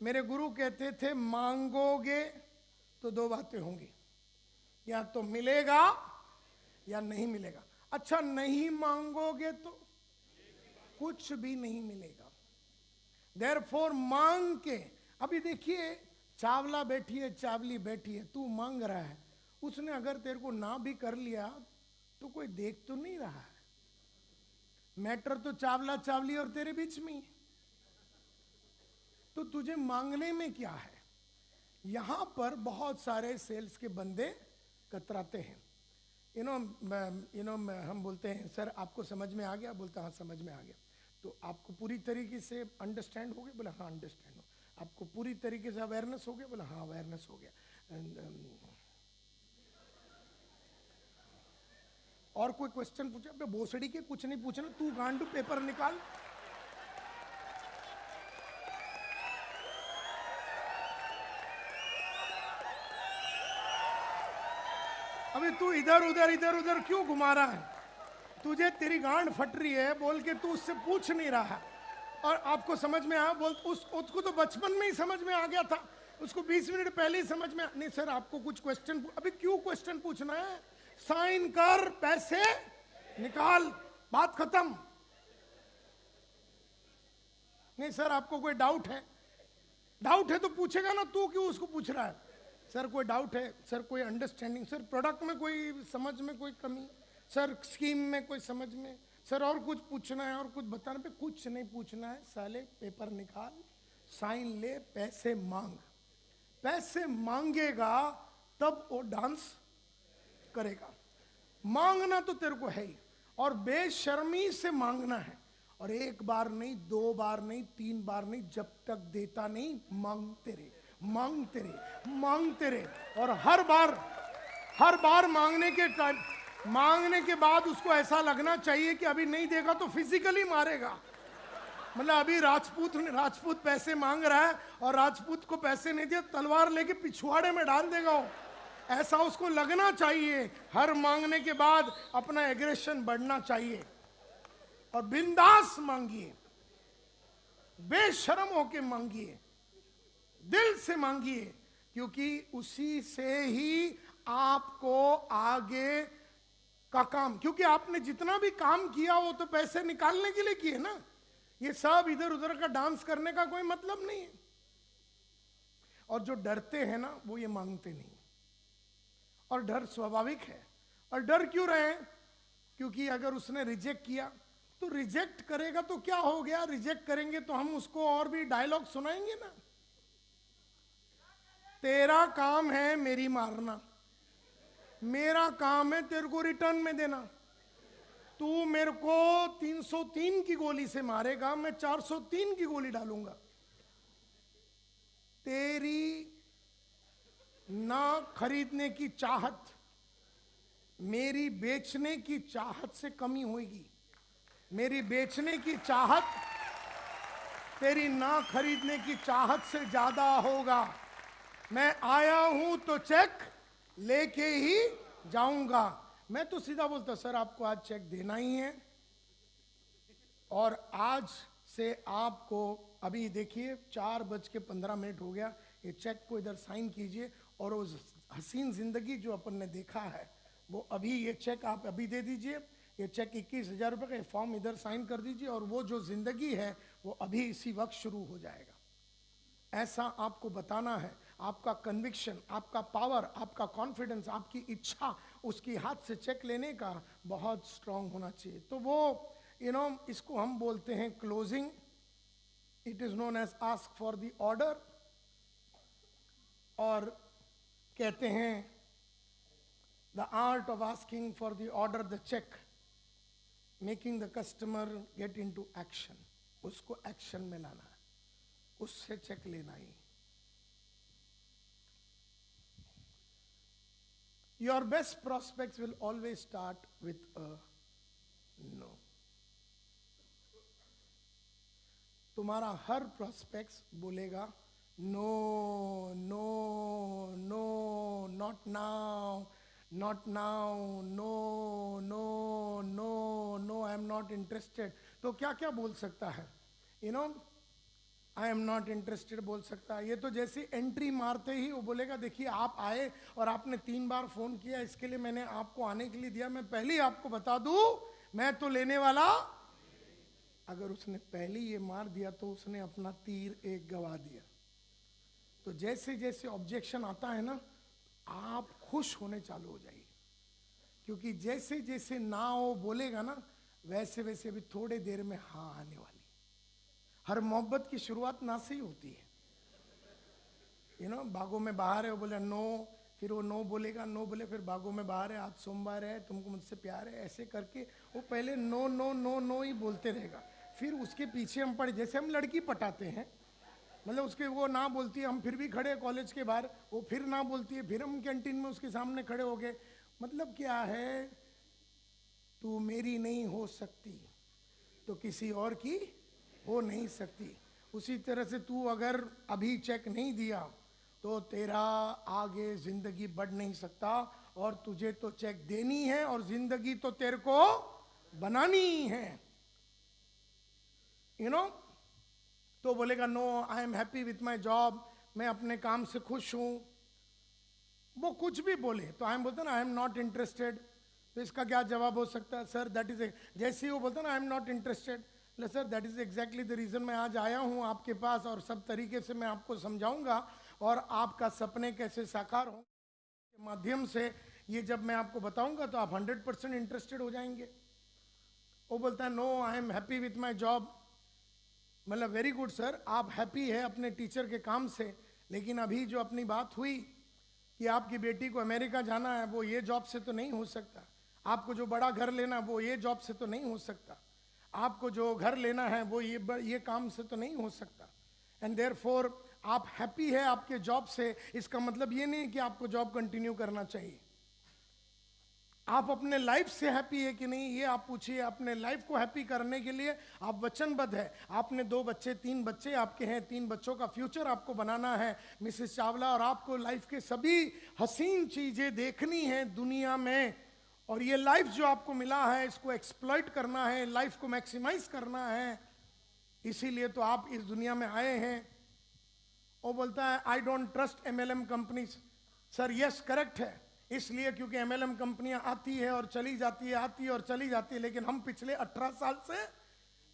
मेरे गुरु कहते थे मांगोगे तो 2 बातें होंगी, या तो मिलेगा या नहीं मिलेगा। अच्छा नहीं मांगोगे तो कुछ भी नहीं मिलेगा। देयरफॉर मांग के, अभी देखिए चावला बैठी है, चावली बैठी है, तू मांग रहा है, उसने अगर तेरे को ना भी कर लिया तो कोई देख तो नहीं रहा है। मैटर तो चावला चावली और तेरे बीच में ही, तो तुझे मांगने में क्या है। यहां पर बहुत सारे सेल्स के बंदे कतराते हैं। हम बोलते हैं सर आपको समझ में आ गया, बोलते हाँ समझ में आ गया। तो आपको पूरी तरीके से अंडरस्टैंड हो गया, बोला हाँ अंडरस्टैंड हो। आपको पूरी तरीके से अवेयरनेस हो गया, बोला हाँ अवेयरनेस हो गया। और कोई क्वेश्चन पूछा, अबे भोसड़ी के कुछ नहीं पूछना, तू गांडू पेपर निकाल। अबे तू इधर उधर क्यों घुमा रहा है? तुझे तेरी गांड फट रही है बोल के तू उससे पूछ नहीं रहा है। और आपको समझ में आया, बोल उसको तो बचपन में ही समझ में आ गया था, उसको 20 मिनट पहले ही समझ में नहीं सर आपको कुछ क्वेश्चन, अभी क्यों क्वेश्चन पूछना है? साइन कर, पैसे निकाल, बात खत्म। नहीं सर आपको कोई डाउट है तो पूछेगा ना, तू क्यों उसको पूछ रहा है? सर कोई डाउट है, सर कोई अंडरस्टैंडिंग, सर प्रोडक्ट में कोई समझ में कोई कमी, सर स्कीम में कोई समझ में, सर और कुछ पूछना है और कुछ बताने पे, कुछ नहीं पूछना है साले, पेपर निकाल, साइन ले, पैसे मांग। पैसे मांगेगा तब वो डांस करेगा। मांगना तो तेरे को है ही, और बेशर्मी से मांगना है, और 1 बार नहीं, 2 बार नहीं, 3 बार नहीं, जब तक देता नहीं मांगते रहे, मांगते रहे। और हर बार मांगने के बाद उसको ऐसा लगना चाहिए कि अभी नहीं देगा तो फिजिकली मारेगा। मतलब अभी राजपूत पैसे मांग रहा है और राजपूत को पैसे नहीं दिया, तलवार लेके पिछवाड़े में डाल देगा वो, ऐसा उसको लगना चाहिए। हर मांगने के बाद अपना एग्रेशन बढ़ना चाहिए, और बिंदास मांगिए, बेशर्म होके मांगिए, दिल से मांगिए, क्योंकि उसी से ही आपको आगे का काम, क्योंकि आपने जितना भी काम किया वो तो पैसे निकालने के लिए किए ना, ये सब इधर उधर का डांस करने का कोई मतलब नहीं है। और जो डरते हैं ना वो ये मांगते नहीं, और डर स्वाभाविक है। और डर क्यों रहे? क्योंकि अगर उसने रिजेक्ट किया तो रिजेक्ट करेगा तो क्या हो गया, रिजेक्ट करेंगे तो हम उसको और भी डायलॉग सुनाएंगे ना। तेरा काम है मेरी मारना, मेरा काम है तेरे को रिटर्न में देना। तू मेरे को 303 की गोली से मारेगा, मैं 403 की गोली डालूंगा। तेरी ना खरीदने की चाहत मेरी बेचने की चाहत से कमी होगी, मेरी बेचने की चाहत तेरी ना खरीदने की चाहत से ज्यादा होगा। मैं आया हूं तो चेक लेके ही जाऊंगा। मैं तो सीधा बोलता सर आपको आज चेक देना ही है, और आज से आपको, अभी देखिए 4:15 हो गया, ये चेक को इधर साइन कीजिए, और उस हसीन जिंदगी जो अपन ने देखा है वो अभी, ये चेक आप अभी दे दीजिए, ये चेक 21,000 रुपये का, ये फॉर्म इधर साइन कर दीजिए और वो जो जिंदगी है वो अभी इसी वक्त शुरू हो जाएगा। ऐसा आपको बताना है। आपका कन्विक्शन, आपका पावर, आपका कॉन्फिडेंस, आपकी इच्छा उसकी हाथ से चेक लेने का बहुत स्ट्रांग होना चाहिए। तो वो इसको हम बोलते हैं closing. It is known as ask for the order, और कहते हैं the art of asking for the order, the check, making the customer get into action. उसको एक्शन में लाना है, उससे चेक लेना ही। Your best prospects will always start with a no. तुम्हारा हर प्रोस्पेक्ट्स बोलेगा no no no, not now, not now, no no no no, I am not interested. तो क्या क्या बोल सकता है? आई एम नॉट इंटरेस्टेड बोल सकता है। ये तो जैसे एंट्री मारते ही वो बोलेगा देखिए आप आए और आपने 3 बार फोन किया, इसके लिए मैंने आपको आने के लिए दिया, मैं पहले ही आपको बता दूं मैं तो लेने वाला। अगर उसने पहले ये मार दिया तो उसने अपना तीर एक गवा दिया। तो जैसे जैसे ऑब्जेक्शन आता है ना, आप खुश होने चालू हो जाइए, क्योंकि जैसे जैसे ना वो बोलेगा ना, वैसे वैसे अभी थोड़े देर में हाँ आने वाली। हर मोहब्बत की शुरुआत ना से ही होती है। बागों में बाहर है, वो बोले नो, फिर वो नो बोलेगा, नो बोले फिर बागों में बाहर है, आज सोमवार है, तुमको मुझसे प्यार है, ऐसे करके वो पहले नो नो नो नो ही बोलते रहेगा। फिर उसके पीछे हम पड़े, जैसे हम लड़की पटाते हैं, मतलब उसके वो ना बोलती है, हम फिर भी खड़े कॉलेज के बाहर, वो फिर ना बोलती है, फिर हम कैंटीन में उसके सामने खड़े हो गए। मतलब क्या है, तू मेरी नहीं हो सकती तो किसी और की हो नहीं सकती। उसी तरह से तू अगर अभी चेक नहीं दिया तो तेरा आगे जिंदगी बढ़ नहीं सकता, और तुझे तो चेक देनी है और जिंदगी तो तेरे को बनानी है। तो बोलेगा no, I am happy with my job, मैं अपने काम से खुश हूं। वो कुछ भी बोले तो आई एम बोलता ना आई एम नॉट इंटरेस्टेड, तो इसका क्या जवाब हो सकता है? सर दैट इज, जैसे ही वो बोलता ना I am not interested, sir that is exactly the reason मैं आज आया हूं आपके पास, और सब तरीके से मैं आपको समझाऊंगा और आपका सपने कैसे साकार हों के माध्यम से, ये जब मैं आपको बताऊंगा तो आप 100% इंटरेस्टेड हो जाएंगे। वो बोलता है no, I am happy with my job. मतलब वेरी गुड सर, आप हैप्पी है अपने टीचर के काम से, लेकिन अभी जो अपनी बात हुई कि आपकी बेटी को अमेरिका जाना है, वो ये जॉब से तो नहीं हो सकता। आपको जो बड़ा घर लेना वो ये जॉब से तो नहीं हो सकता। आपको जो घर लेना है वो ये काम से तो नहीं हो सकता। एंड देयरफॉर आप हैप्पी है आपके जॉब से, इसका मतलब ये नहीं कि आपको जॉब कंटिन्यू करना चाहिए। आप अपने लाइफ से हैप्पी है कि नहीं, ये आप पूछिए। अपने लाइफ को हैप्पी करने के लिए आप वचनबद्ध है। आपने 2 बच्चे 3 बच्चे आपके हैं, 3 बच्चों का फ्यूचर आपको बनाना है मिसेस चावला, और आपको लाइफ के सभी हसीन चीजें देखनी है दुनिया में, और ये लाइफ जो आपको मिला है इसको एक्सप्लॉइट करना है, लाइफ को मैक्सिमाइज करना है। इसीलिए तो आप इस दुनिया में आए हैं। वो बोलता है I don't trust MLM companies. Sir yes correct है, इसलिए क्योंकि MLM कंपनियां आती है और चली जाती है, आती है और चली जाती है, लेकिन हम पिछले 18 साल से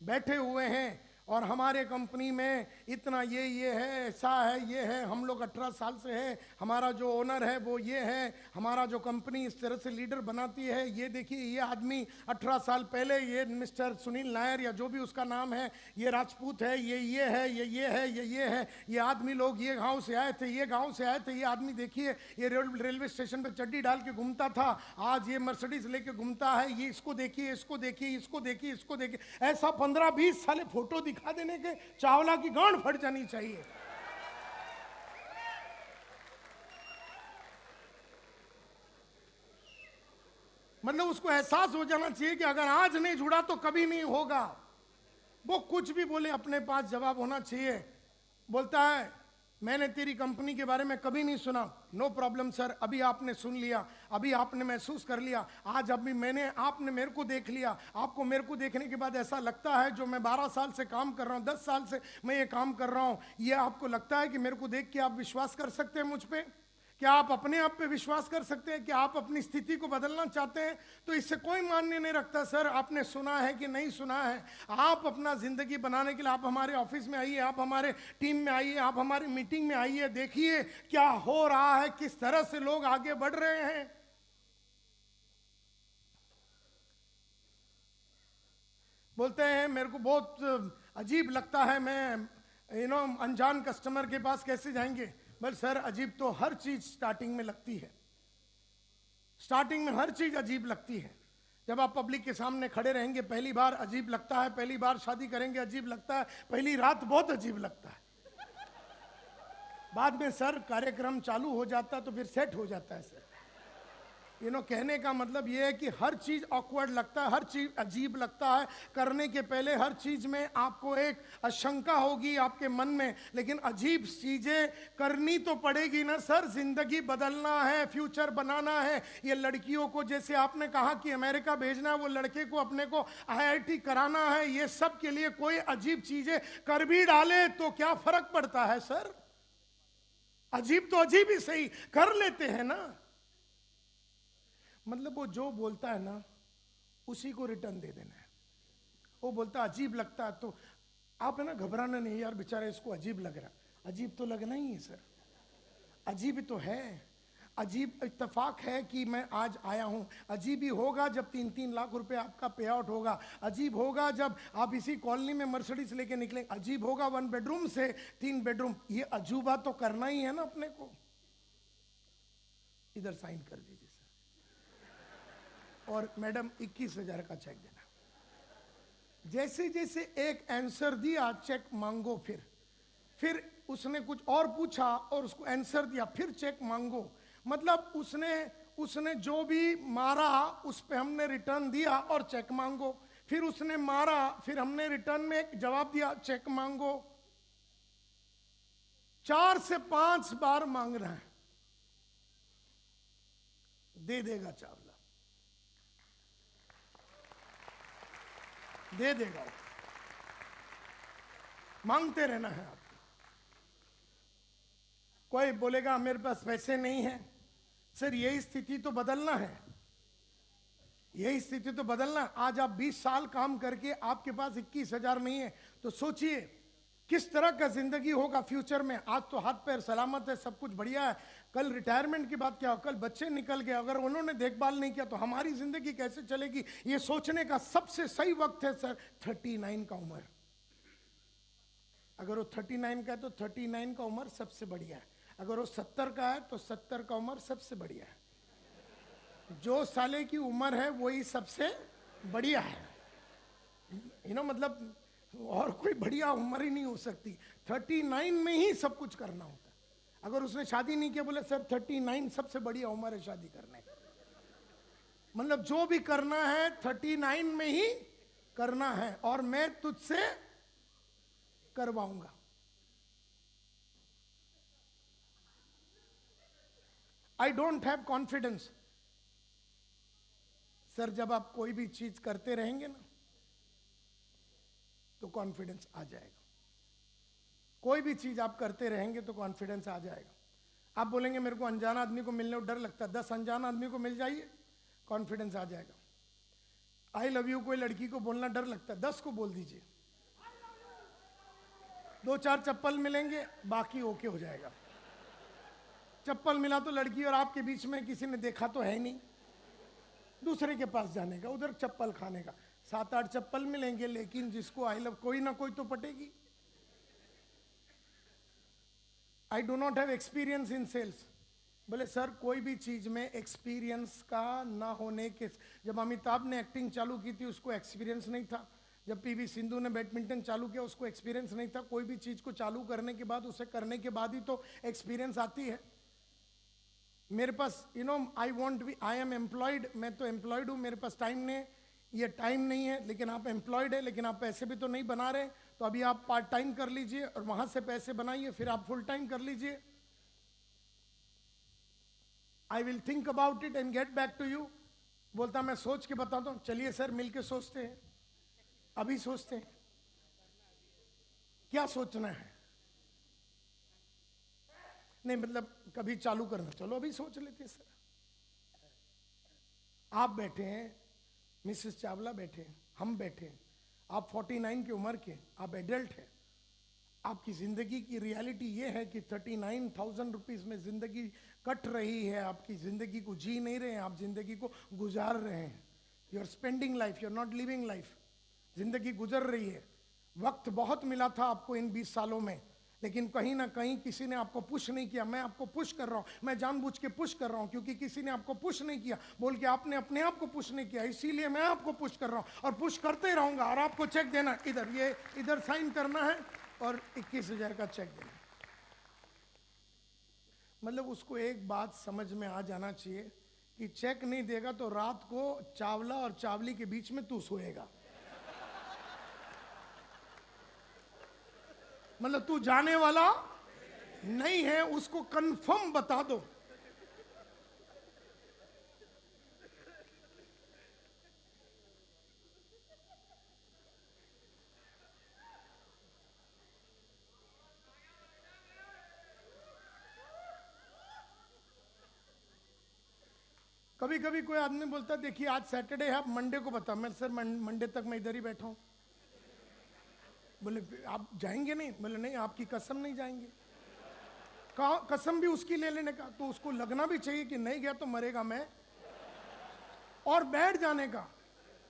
बैठे हुए हैं और हमारे कंपनी में इतना ये है, ऐसा है, ये है, हम लोग 18 साल से है, हमारा जो ओनर है वो ये है, हमारा जो कंपनी इस तरह से लीडर बनाती है। ये देखिए ये आदमी 18 साल पहले, ये मिस्टर सुनील नायर या जो भी उसका नाम है, ये राजपूत है, ये है, ये है, ये है, ये आदमी लोग ये गांव से आए थे, ये गांव से आए थे। ये आदमी देखिए ये रेलवे स्टेशन पे चड्डी डाल के घूमता था, आज ये मर्सिडीज लेके घूमता है। ये इसको देखिए, इसको देखिए, इसको देखिए, इसको देखिए। ऐसा 15-20 साल फोटो दिखा देने के चावला की गांड फट जानी चाहिए। मतलब उसको एहसास हो जाना चाहिए कि अगर आज नहीं जुड़ा तो कभी नहीं होगा। वो कुछ भी बोले अपने पास जवाब होना चाहिए। बोलता है मैंने तेरी कंपनी के बारे में कभी नहीं सुना। नो प्रॉब्लम सर, अभी आपने सुन लिया, अभी आपने महसूस कर लिया, आज अभी आपने मेरे को देख लिया। आपको मेरे को देखने के बाद ऐसा लगता है जो मैं 12 साल से काम कर रहा हूँ, 10 साल से मैं ये काम कर रहा हूँ, ये आपको लगता है कि मेरे को देख के आप विश्वास कर सकते हैं मुझ पे क्या आप अपने आप पे विश्वास कर सकते हैं? क्या आप अपनी स्थिति को बदलना चाहते हैं? तो इससे कोई मान्य नहीं रखता सर आपने सुना है कि नहीं सुना है। आप अपना जिंदगी बनाने के लिए आप हमारे ऑफिस में आइए, आप हमारे टीम में आइए, आप हमारी मीटिंग में आइए, देखिए क्या हो रहा है, किस तरह से लोग आगे बढ़ रहे हैं। बोलते हैं मेरे को बहुत अजीब लगता है, मैं अनजान कस्टमर के पास कैसे जाएंगे? बल सर अजीब तो हर चीज स्टार्टिंग में लगती है, स्टार्टिंग में हर चीज अजीब लगती है। जब आप पब्लिक के सामने खड़े रहेंगे पहली बार अजीब लगता है, पहली बार शादी करेंगे अजीब लगता है, पहली रात बहुत अजीब लगता है। बाद में सर कार्यक्रम चालू हो जाता है तो फिर सेट हो जाता है सर। कहने का मतलब ये है कि हर चीज ऑकवर्ड लगता है, हर चीज अजीब लगता है। करने के पहले हर चीज में आपको एक आशंका होगी आपके मन में, लेकिन अजीब चीजें करनी तो पड़ेगी ना सर। जिंदगी बदलना है, फ्यूचर बनाना है। ये लड़कियों को जैसे आपने कहा कि अमेरिका भेजना है, वो लड़के को अपने को IIT कराना है, ये सब के लिए कोई अजीब चीजें कर भी डाले तो क्या फर्क पड़ता है सर? अजीब तो अजीब ही सही, कर लेते हैं ना। मतलब वो जो बोलता है ना उसी को रिटर्न दे देना है। वो बोलता अजीब लगता है तो आप है ना घबराना नहीं, यार बेचारे इसको अजीब लग रहा। अजीब तो लगना ही है सर, अजीब तो है। अजीब इत्तेफाक है कि मैं आज आया हूं। अजीब ही होगा जब 3-3 लाख रुपए आपका पे आउट होगा। अजीब होगा जब आप इसी कॉलोनी में मर्सिडीज लेके निकलेंगे। अजीब होगा 1 बेडरूम से 3 बेडरूम। ये अजूबा तो करना ही है ना अपने को। इधर साइन कर दीजिए और मैडम 21,000 का चेक देना। जैसे जैसे एक आंसर दिया चेक मांगो, फिर उसने कुछ और पूछा और उसको आंसर दिया, फिर चेक मांगो। मतलब उसने जो भी मारा उस पे हमने रिटर्न दिया और चेक मांगो। फिर उसने मारा, फिर हमने रिटर्न में एक जवाब दिया, चेक मांगो। 4 से 5 बार मांग रहा है। दे देगा चावला, दे देगा। मांगते रहना है आपको। कोई बोलेगा मेरे पास पैसे नहीं है। सर यही स्थिति तो बदलना है, यही स्थिति तो बदलना। आज आप 20 साल काम करके आपके पास 21,000 नहीं है तो सोचिए किस तरह का जिंदगी होगा फ्यूचर में। आज तो हाथ पैर सलामत है, सब कुछ बढ़िया है। कल रिटायरमेंट की बात क्या हो, कल बच्चे निकल गए, अगर उन्होंने देखभाल नहीं किया तो हमारी जिंदगी कैसे चलेगी? ये सोचने का सबसे सही वक्त है सर 39 का उम्र। अगर वो 39 का है तो 39 का उम्र सबसे बढ़िया है। अगर वो 70 का है तो 70 का उम्र सबसे बढ़िया है। जो साले की उम्र है वही सबसे बढ़िया है। मतलब और कोई बढ़िया उम्र ही नहीं हो सकती। 39 में ही सब कुछ करना होता है। अगर उसने शादी नहीं किया, बोले सर 39 सबसे बढ़िया उम्र है शादी करने का। मतलब जो भी करना है 39 में ही करना है और मैं तुझसे करवाऊंगा। I don't have confidence. Sir जब आप कोई भी चीज करते रहेंगे ना तो कॉन्फिडेंस आ जाएगा। कोई भी चीज आप करते रहेंगे तो कॉन्फिडेंस आ जाएगा। आप बोलेंगे मेरे को अनजान आदमी को मिलने को डर लगता है, 10 अनजान आदमी को मिल जाइए, कॉन्फिडेंस आ जाएगा। आई लव यू कोई लड़की को बोलना डर लगता है, 10 को बोल दीजिए। 2-4 चप्पल मिलेंगे, बाकी ओके हो जाएगा। चप्पल मिला तो लड़की और आपके बीच में किसी ने देखा तो है नहीं, दूसरे के पास जाने का, उधर चप्पल खाने का। 7-8 चप्पल मिलेंगे, लेकिन जिसको आई लव कोई ना कोई तो पटेगी। I do not have experience in sales. बोले सर कोई भी चीज में एक्सपीरियंस का ना होने के। जब अमिताभ ने एक्टिंग चालू की थी उसको एक्सपीरियंस नहीं था। जब PV सिंधु ने बैडमिंटन चालू किया उसको एक्सपीरियंस नहीं था। कोई भी चीज को चालू करने के बाद उसे करने के बाद ही तो एक्सपीरियंस आती है। मेरे पास आई एम एम्प्लॉयड, मैं तो एम्प्लॉयड हूँ, मेरे पास टाइम नहीं है। ये टाइम नहीं है, लेकिन आप एम्प्लॉयड है, लेकिन आप पैसे भी तो नहीं बना रहे। तो अभी आप पार्ट टाइम कर लीजिए और वहां से पैसे बनाइए, फिर आप फुल टाइम कर लीजिए। I will think about it and get back to you. बोलता मैं सोच के बताता हूँ। चलिए सर मिलके सोचते हैं, अभी सोचते हैं क्या सोचना है। नहीं मतलब कभी चालू करना, चलो अभी सोच लेते सर। आप बैठे हैं, मिसेस चावला बैठे हैं, हम बैठे हैं, आप 49 की उम्र के, आप एडल्ट हैं। आपकी जिंदगी की रियलिटी ये है कि 39,000 रुपीज में जिंदगी कट रही है, आपकी जिंदगी को जी नहीं रहे हैं, आप जिंदगी को गुजार रहे हैं। You are spending life, you are not living life. जिंदगी गुजर रही है। वक्त बहुत मिला था आपको इन 20 सालों में, लेकिन कहीं ना कहीं किसी ने आपको पुश नहीं किया। मैं आपको पुश कर रहा हूं, मैं जानबूझ के पुश कर रहा हूं, क्योंकि किसी ने आपको पुश नहीं किया बोल के आपने अपने आप को पुश नहीं किया, इसीलिए मैं आपको पुश कर रहा हूं और पुश करते रहूंगा। और आपको चेक देना, इधर ये इधर साइन करना है और 21,000 का चेक देना। मतलब उसको एक बात समझ में आ जाना चाहिए कि चेक नहीं देगा तो रात को चावला और चावली के बीच में तू सोएगा। मतलब तू जाने वाला नहीं है, उसको कंफर्म बता दो। कभी कभी कोई आदमी बोलता है देखिए आज सैटरडे है, आप मंडे को बता। मैं सर मंडे तक मैं इधर ही बैठा हूं। बोले आप जाएंगे नहीं? बोले नहीं, आपकी कसम नहीं जाएंगे। कहा कसम भी उसकी ले लेने का, तो उसको लगना भी चाहिए कि नहीं गया तो मरेगा मैं। और बैठ जाने का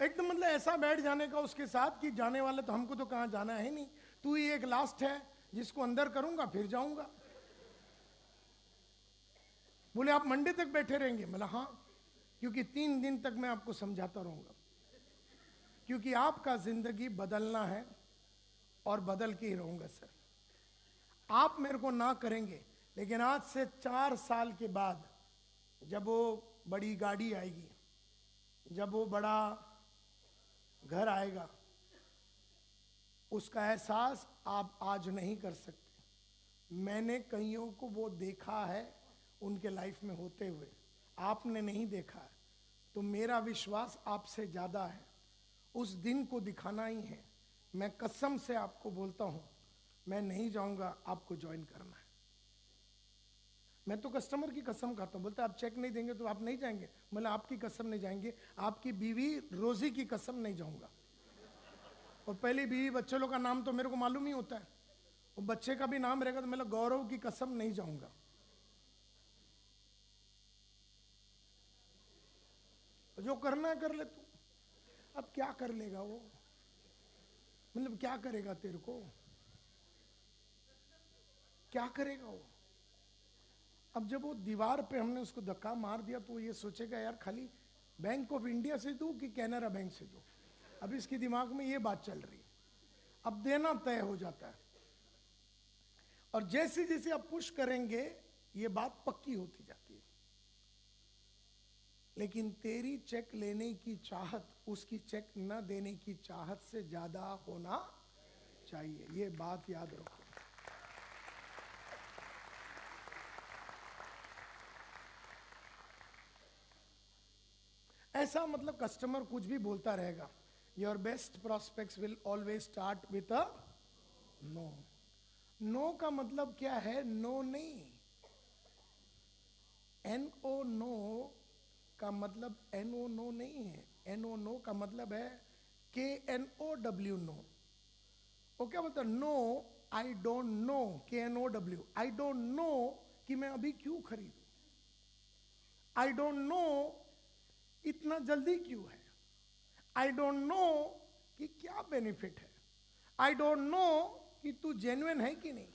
एकदम, मतलब ऐसा बैठ जाने का उसके साथ कि जाने वाले तो हमको तो कहाँ जाना है नहीं, तू ही एक लास्ट है जिसको अंदर करूंगा फिर जाऊंगा। बोले आप मंडे तक बैठे रहेंगे? बोला हाँ, क्योंकि 3 दिन तक मैं आपको समझाता रहूंगा, क्योंकि आपका जिंदगी बदलना है और बदल के ही रहूंगा सर। आप मेरे को ना करेंगे, लेकिन आज से 4 साल के बाद जब वो बड़ी गाड़ी आएगी, जब वो बड़ा घर आएगा, उसका एहसास आप आज नहीं कर सकते। मैंने कईयों को वो देखा है उनके लाइफ में होते हुए, आपने नहीं देखा है, तो मेरा विश्वास आपसे ज़्यादा है। उस दिन को दिखाना ही है। मैं कसम से आपको बोलता हूँ, मैं नहीं जाऊँगा, आपको ज्वाइन करना है। मैं तो कस्टमर की कसम खाता हूँ। बोलता आप चेक नहीं देंगे तो आप नहीं जाएंगे? मतलब आपकी कसम नहीं जाएंगे, आपकी बीवी रोजी की कसम नहीं जाऊँगा। और पहली बीवी बच्चे लोग का नाम तो मेरे को मालूम ही होता है, वो बच्चे का भी नाम रहेगा तो मतलब गौरव की कसम नहीं जाऊँगा। जो करना है कर ले तू। अब क्या कर लेगा वो? मतलब क्या करेगा तेरे को? क्या करेगा वो? अब जब वो दीवार पे हमने उसको धक्का मार दिया तो वो ये सोचेगा यार खाली बैंक ऑफ इंडिया से दूं कि कैनरा बैंक से दूं। अब इसके दिमाग में ये बात चल रही है। अब देना तय हो जाता है, और जैसे जैसे आप पुश करेंगे ये बात पक्की होती जाती है। लेकिन तेरी चेक लेने की चाहत उसकी चेक न देने की चाहत से ज्यादा होना चाहिए, ये बात याद रखो। ऐसा मतलब कस्टमर कुछ भी बोलता रहेगा, your best prospects will always start with a no. No का मतलब क्या है? नो नहीं, NO नो का मतलब NO नो नहीं है। NO नो का मतलब है KNOW नो। वो क्या बोलता है? No I don't know, KNOW, I don't know कि मैं अभी क्यों खरीदूं, आई डोंट नो इतना जल्दी क्यों है, आई डोंट नो कि क्या बेनिफिट है, आई डोंट नो कि तू जेन्युइन है कि नहीं,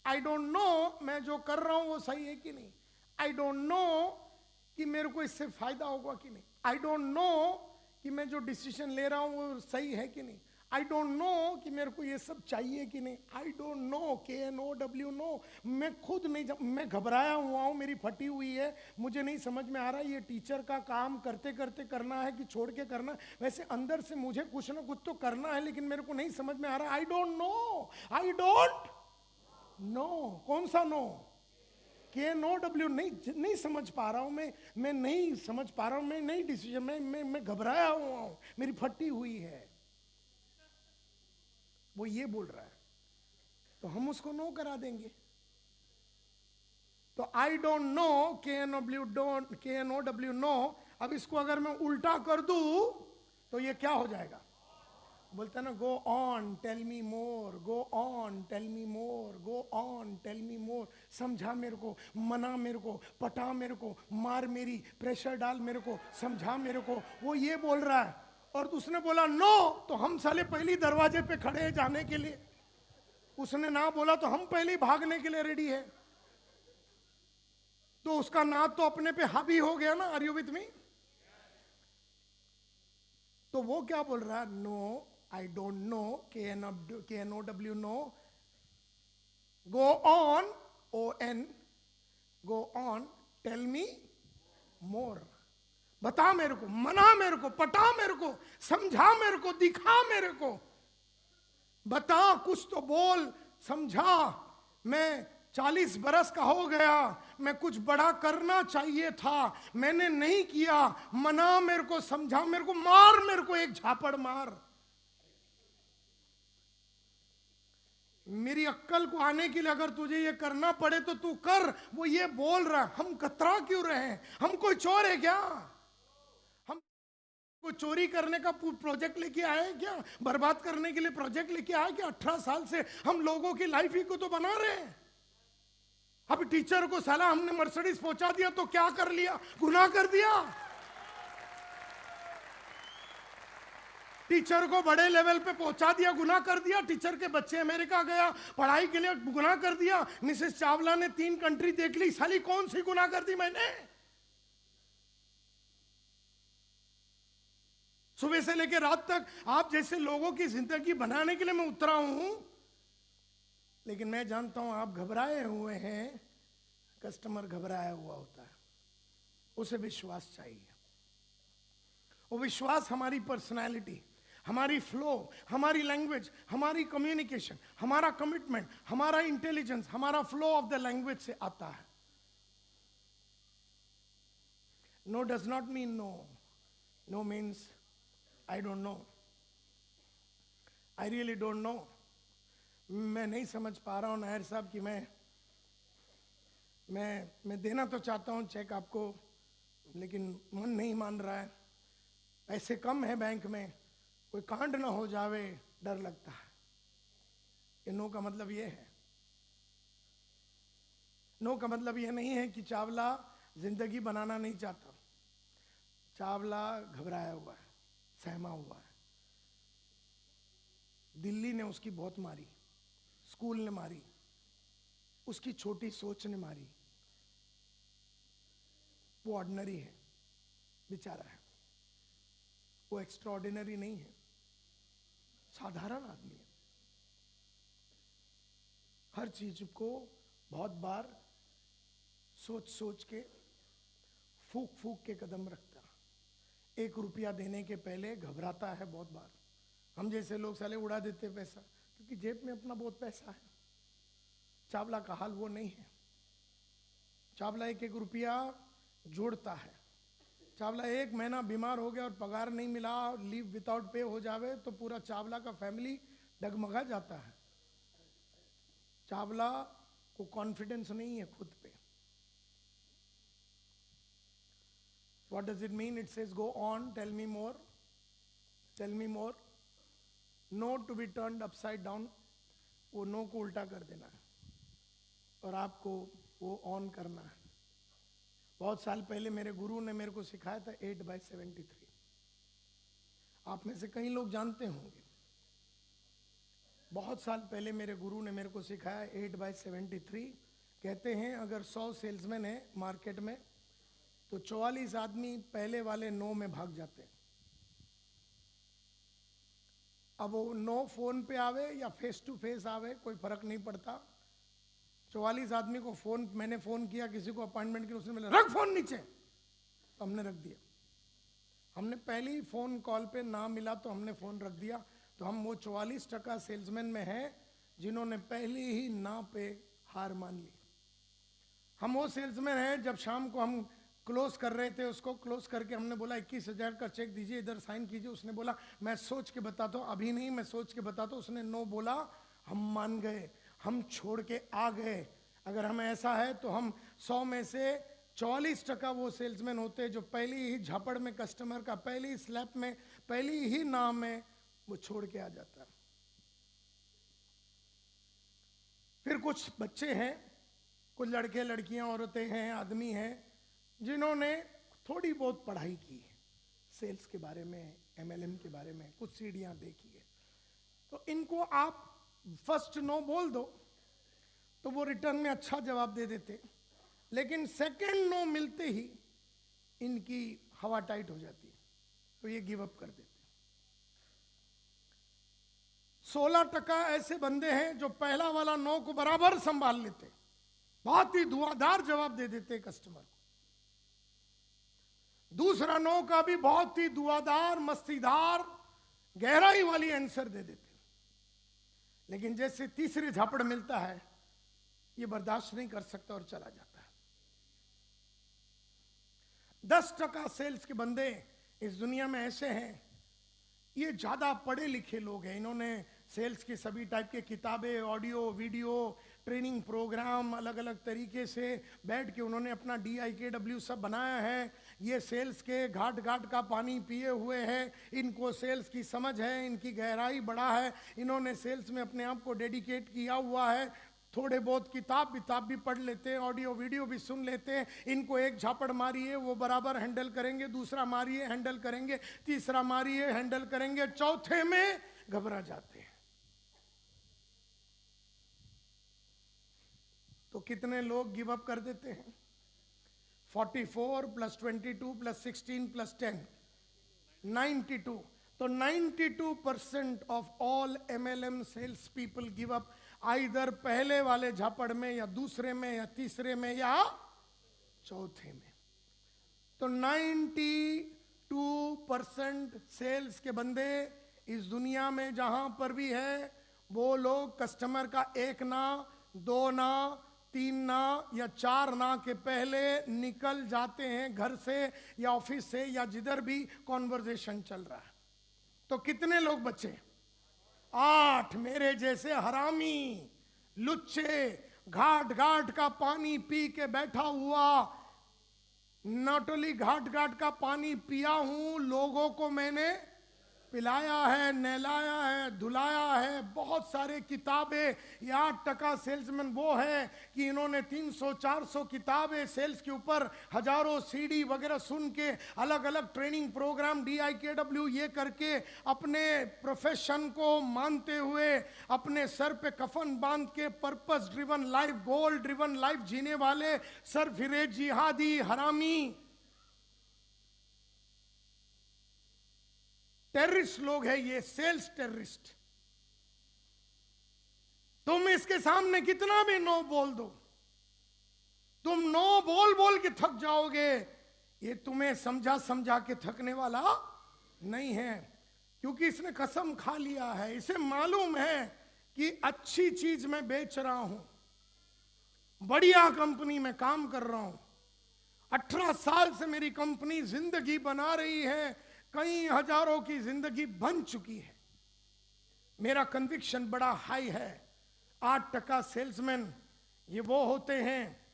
आई डोंट नो मैं जो कर रहा हूं वो सही है कि नहीं, आई डोंट नो कि मेरे को इससे फायदा होगा कि नहीं, आई डोंट नो कि मैं जो डिसीजन ले रहा हूं वो सही है कि नहीं, आई डोंट नो कि मेरे को ये सब चाहिए कि नहीं, I don't know, KNOW know. मैं खुद नहीं, मैं घबराया हुआ हूँ, मेरी फटी हुई है, मुझे नहीं समझ में आ रहा ये टीचर का काम करते करते करना है कि छोड़ के करना है। वैसे अंदर से मुझे कुछ ना कुछ तो करना है, लेकिन मेरे को नहीं समझ में आ रहा। आई don't know, I don't no. कौन सा नो? KNOW नहीं समझ पा रहा हूं मैं नहीं समझ पा रहा हूं, मैं नहीं डिसीजन, मैं घबराया हुआ हूं, मेरी फटी हुई है। वो ये बोल रहा है तो हम उसको नो करा देंगे। तो I don't know, KNOW know, अब इसको अगर मैं उल्टा कर दूं तो ये क्या हो जाएगा? बोलता है ना, go on tell me more, go on tell me more, go on tell me more. समझा मेरे को, मना मेरे को, पटा मेरे को, मार मेरी, प्रेशर डाल मेरे को, समझा मेरे को, वो ये बोल रहा है। और उसने बोला नो, तो हम साले पहले दरवाजे पे खड़े हैं जाने के लिए। उसने ना बोला तो हम पहले ही भागने के लिए रेडी है। तो उसका ना तो अपने पे हावी हो गया ना। Are you with me? तो वो क्या बोल रहा है? No, I don't know, KNOW no, go on, ON, go on tell me more. बता मेरे को, मना मेरे को, पटा मेरे को, समझा मेरे को, दिखा मेरे को, बता, कुछ तो बोल, समझा। मैं 40 बरस का हो गया, मैं कुछ बड़ा करना चाहिए था, मैंने नहीं किया। मना मेरे को, समझा मेरे को, मार मेरे को, एक झापड़ मार। मेरी अक्कल को आने के लिए अगर तुझे ये करना पड़े तो तू कर। वो ये बोल रहा है। हम कतरा क्यों रहे हैं? हम कोई चोर है क्या? हम कोई चोरी करने का प्रोजेक्ट लेके आए हैं क्या? बर्बाद करने के लिए प्रोजेक्ट लेके आए क्या? 18 साल से हम लोगों की लाइफ ही को तो बना रहे हैं। अब टीचर को साला हमने मर्सिडीज पहुंचा दिया तो क्या कर लिया? गुनाह कर दिया। टीचर को बड़े लेवल पे पहुंचा दिया, गुनाह कर दिया। टीचर के बच्चे अमेरिका गया पढ़ाई के लिए, गुनाह कर दिया। मिसेस चावला ने 3 कंट्री देख ली, साली कौन सी गुनाह कर दी मैंने? सुबह से लेकर रात तक आप जैसे लोगों की जिंदगी बनाने के लिए मैं उतरा हूं। लेकिन मैं जानता हूं आप घबराए हुए हैं। कस्टमर घबराया हुआ होता है, उसे विश्वास चाहिए। वो विश्वास हमारी पर्सनालिटी, हमारी फ्लो, हमारी लैंग्वेज, हमारी कम्युनिकेशन, हमारा कमिटमेंट, हमारा इंटेलिजेंस, हमारा फ्लो ऑफ द लैंग्वेज से आता है। No does not mean no. No means I don't know, I really don't know. मैं नहीं समझ पा रहा हूं नायर साहब कि मैं देना तो चाहता हूं चेक आपको, लेकिन मन नहीं मान रहा है। पैसे कम है बैंक में, कोई कांड ना हो जावे, डर लगता है। ये नो का मतलब ये है। नो का मतलब ये नहीं है कि चावला जिंदगी बनाना नहीं चाहता। चावला घबराया हुआ है, सहमा हुआ है। दिल्ली ने उसकी बहुत मारी, स्कूल ने मारी, उसकी छोटी सोच ने मारी। वो ऑर्डिनरी है, बेचारा है। वो एक्स्ट्राऑर्डिनरी नहीं है, साधारण आदमी है। हर चीज को बहुत बार सोच सोच के, फूक फूक के कदम रखता। 1 रुपया देने के पहले घबराता है बहुत बार। हम जैसे लोग साले उड़ा देते पैसा, क्योंकि जेब में अपना बहुत पैसा है। चावला का हाल वो नहीं है। चावला 1-1 रुपया जोड़ता है। चावला 1 महीना बीमार हो गया और पगार नहीं मिला, लीव विदाउट पे हो जावे तो पूरा चावला का फैमिली डगमगा जाता है। चावला को कॉन्फिडेंस नहीं है खुद पे। What does it mean? It says go on tell me more, tell me more. No to be turned upside down. वो नो को उल्टा कर देना है और आपको वो ऑन करना है। बहुत साल पहले मेरे गुरु ने मेरे को सिखाया था 8/73। आप में से कई लोग जानते होंगे। बहुत साल पहले मेरे गुरु ने मेरे को सिखाया 8/73। कहते हैं अगर 100 सेल्समैन है मार्केट में तो 44 आदमी पहले वाले नो में भाग जाते हैं। अब वो नो फोन पे आवे या फेस टू फेस आवे, कोई फर्क नहीं पड़ता। 44 आदमी को मैंने फोन किया, किसी को अपॉइंटमेंट की, उसने बोला रख फोन नीचे, तो हमने रख दिया। हमने पहली फोन कॉल पे ना मिला तो हमने फोन रख दिया। तो हम वो 44% सेल्समैन में हैं जिन्होंने पहले ही ना पे हार मान ली। हम वो सेल्समैन हैं जब शाम को हम क्लोज कर रहे थे, उसको क्लोज करके हमने बोला 21,000 का चेक दीजिए, इधर साइन कीजिए। उसने बोला मैं सोच के बताता हूँ। अभी नहीं, मैं सोच के बताता हूँ। उसने नो बोला, हम मान गए, हम छोड़ के आ गए। अगर हम ऐसा है तो हम 100 में से 44% वो सेल्समैन होते हैं जो पहली ही झापड़ में कस्टमर का, पहली स्लैप में, पहली ही नाम में वो छोड़ के आ जाता है। फिर कुछ बच्चे हैं, कुछ लड़के लड़कियां, औरतें हैं, आदमी हैं जिन्होंने थोड़ी बहुत पढ़ाई की है सेल्स के बारे में, MLM के बारे में, कुछ सीढ़ियां देखी है, तो इनको आप फर्स्ट नो बोल दो तो वो रिटर्न में अच्छा जवाब दे देते, लेकिन सेकंड नो मिलते ही इनकी हवा टाइट हो जाती है, तो ये गिव अप कर देते। 16% ऐसे बंदे हैं जो पहला वाला नो को बराबर संभाल लेते, बहुत ही धुआंधार जवाब दे देते कस्टमर को। दूसरा नो का भी बहुत ही धुआंधार, मस्तीदार, गहराई वाली आंसर दे देते, लेकिन जैसे तीसरे झापड़ मिलता है ये बर्दाश्त नहीं कर सकता और चला जाता है। 10% सेल्स के बंदे इस दुनिया में ऐसे हैं, ये ज्यादा पढ़े लिखे लोग हैं, इन्होंने सेल्स की सभी टाइप के किताबें, ऑडियो, वीडियो, ट्रेनिंग प्रोग्राम अलग अलग तरीके से बैठ के उन्होंने अपना DIKW सब बनाया है। ये सेल्स के घाट घाट का पानी पिए हुए हैं, इनको सेल्स की समझ है, इनकी गहराई बड़ा है, इन्होंने सेल्स में अपने आप को डेडिकेट किया हुआ है। थोड़े बहुत किताब भी पढ़ लेते हैं, ऑडियो वीडियो भी सुन लेते हैं। इनको एक झापड़ मारिए वो बराबर हैंडल करेंगे, दूसरा मारिए हैंडल करेंगे, तीसरा मारिए हैंडल करेंगे, चौथे में घबरा जाते हैं। तो कितने लोग गिव अप कर देते हैं? 44 + 22 + 16 + 10 92। तो 92% of all MLM sales people give up, either पहले वाले झापड़ में या दूसरे में या तीसरे में या चौथे में। तो 92% सेल्स के बंदे इस दुनिया में जहां पर भी है, वो लोग कस्टमर का 1 ना, 2 ना, 3 ना या 4 ना के पहले निकल जाते हैं घर से या ऑफिस से या जिधर भी कॉन्वर्जेशन चल रहा है। तो कितने लोग बचे? 8। मेरे जैसे हरामी, लुच्चे, घाट घाट का पानी पी के बैठा हुआ, नॉट ओनली घाट घाट का पानी पिया हूं, लोगों को मैंने पिलाया है, नहलाया है, धुलाया है, बहुत सारे किताबें। 8% सेल्समैन वो है कि इन्होंने 300-400 किताबें सेल्स के ऊपर, हजारों CD वगैरह सुन के, अलग अलग ट्रेनिंग प्रोग्राम DIKW ये करके, अपने प्रोफेशन को मानते हुए, अपने सर पे कफन बांध के पर्पस ड्रिवन लाइफ, गोल ड्रिवन लाइफ जीने वाले सरफिरे जिहादी हरामी टेररिस्ट लोग हैं, ये सेल्स टेररिस्ट। तुम इसके सामने कितना भी नो बोल दो, तुम नो बोल बोल के थक जाओगे, ये तुम्हें समझा समझा के थकने वाला नहीं है, क्योंकि इसने कसम खा लिया है, इसे मालूम है कि अच्छी चीज मैं बेच रहा हूं, बढ़िया कंपनी में काम कर रहा हूं, 18 साल से मेरी कंपनी जिंदगी बना रही है, कई हजारों की जिंदगी बन चुकी है, मेरा कन्विक्शन बड़ा हाई है। 8% सेल्समैन ये वो होते हैं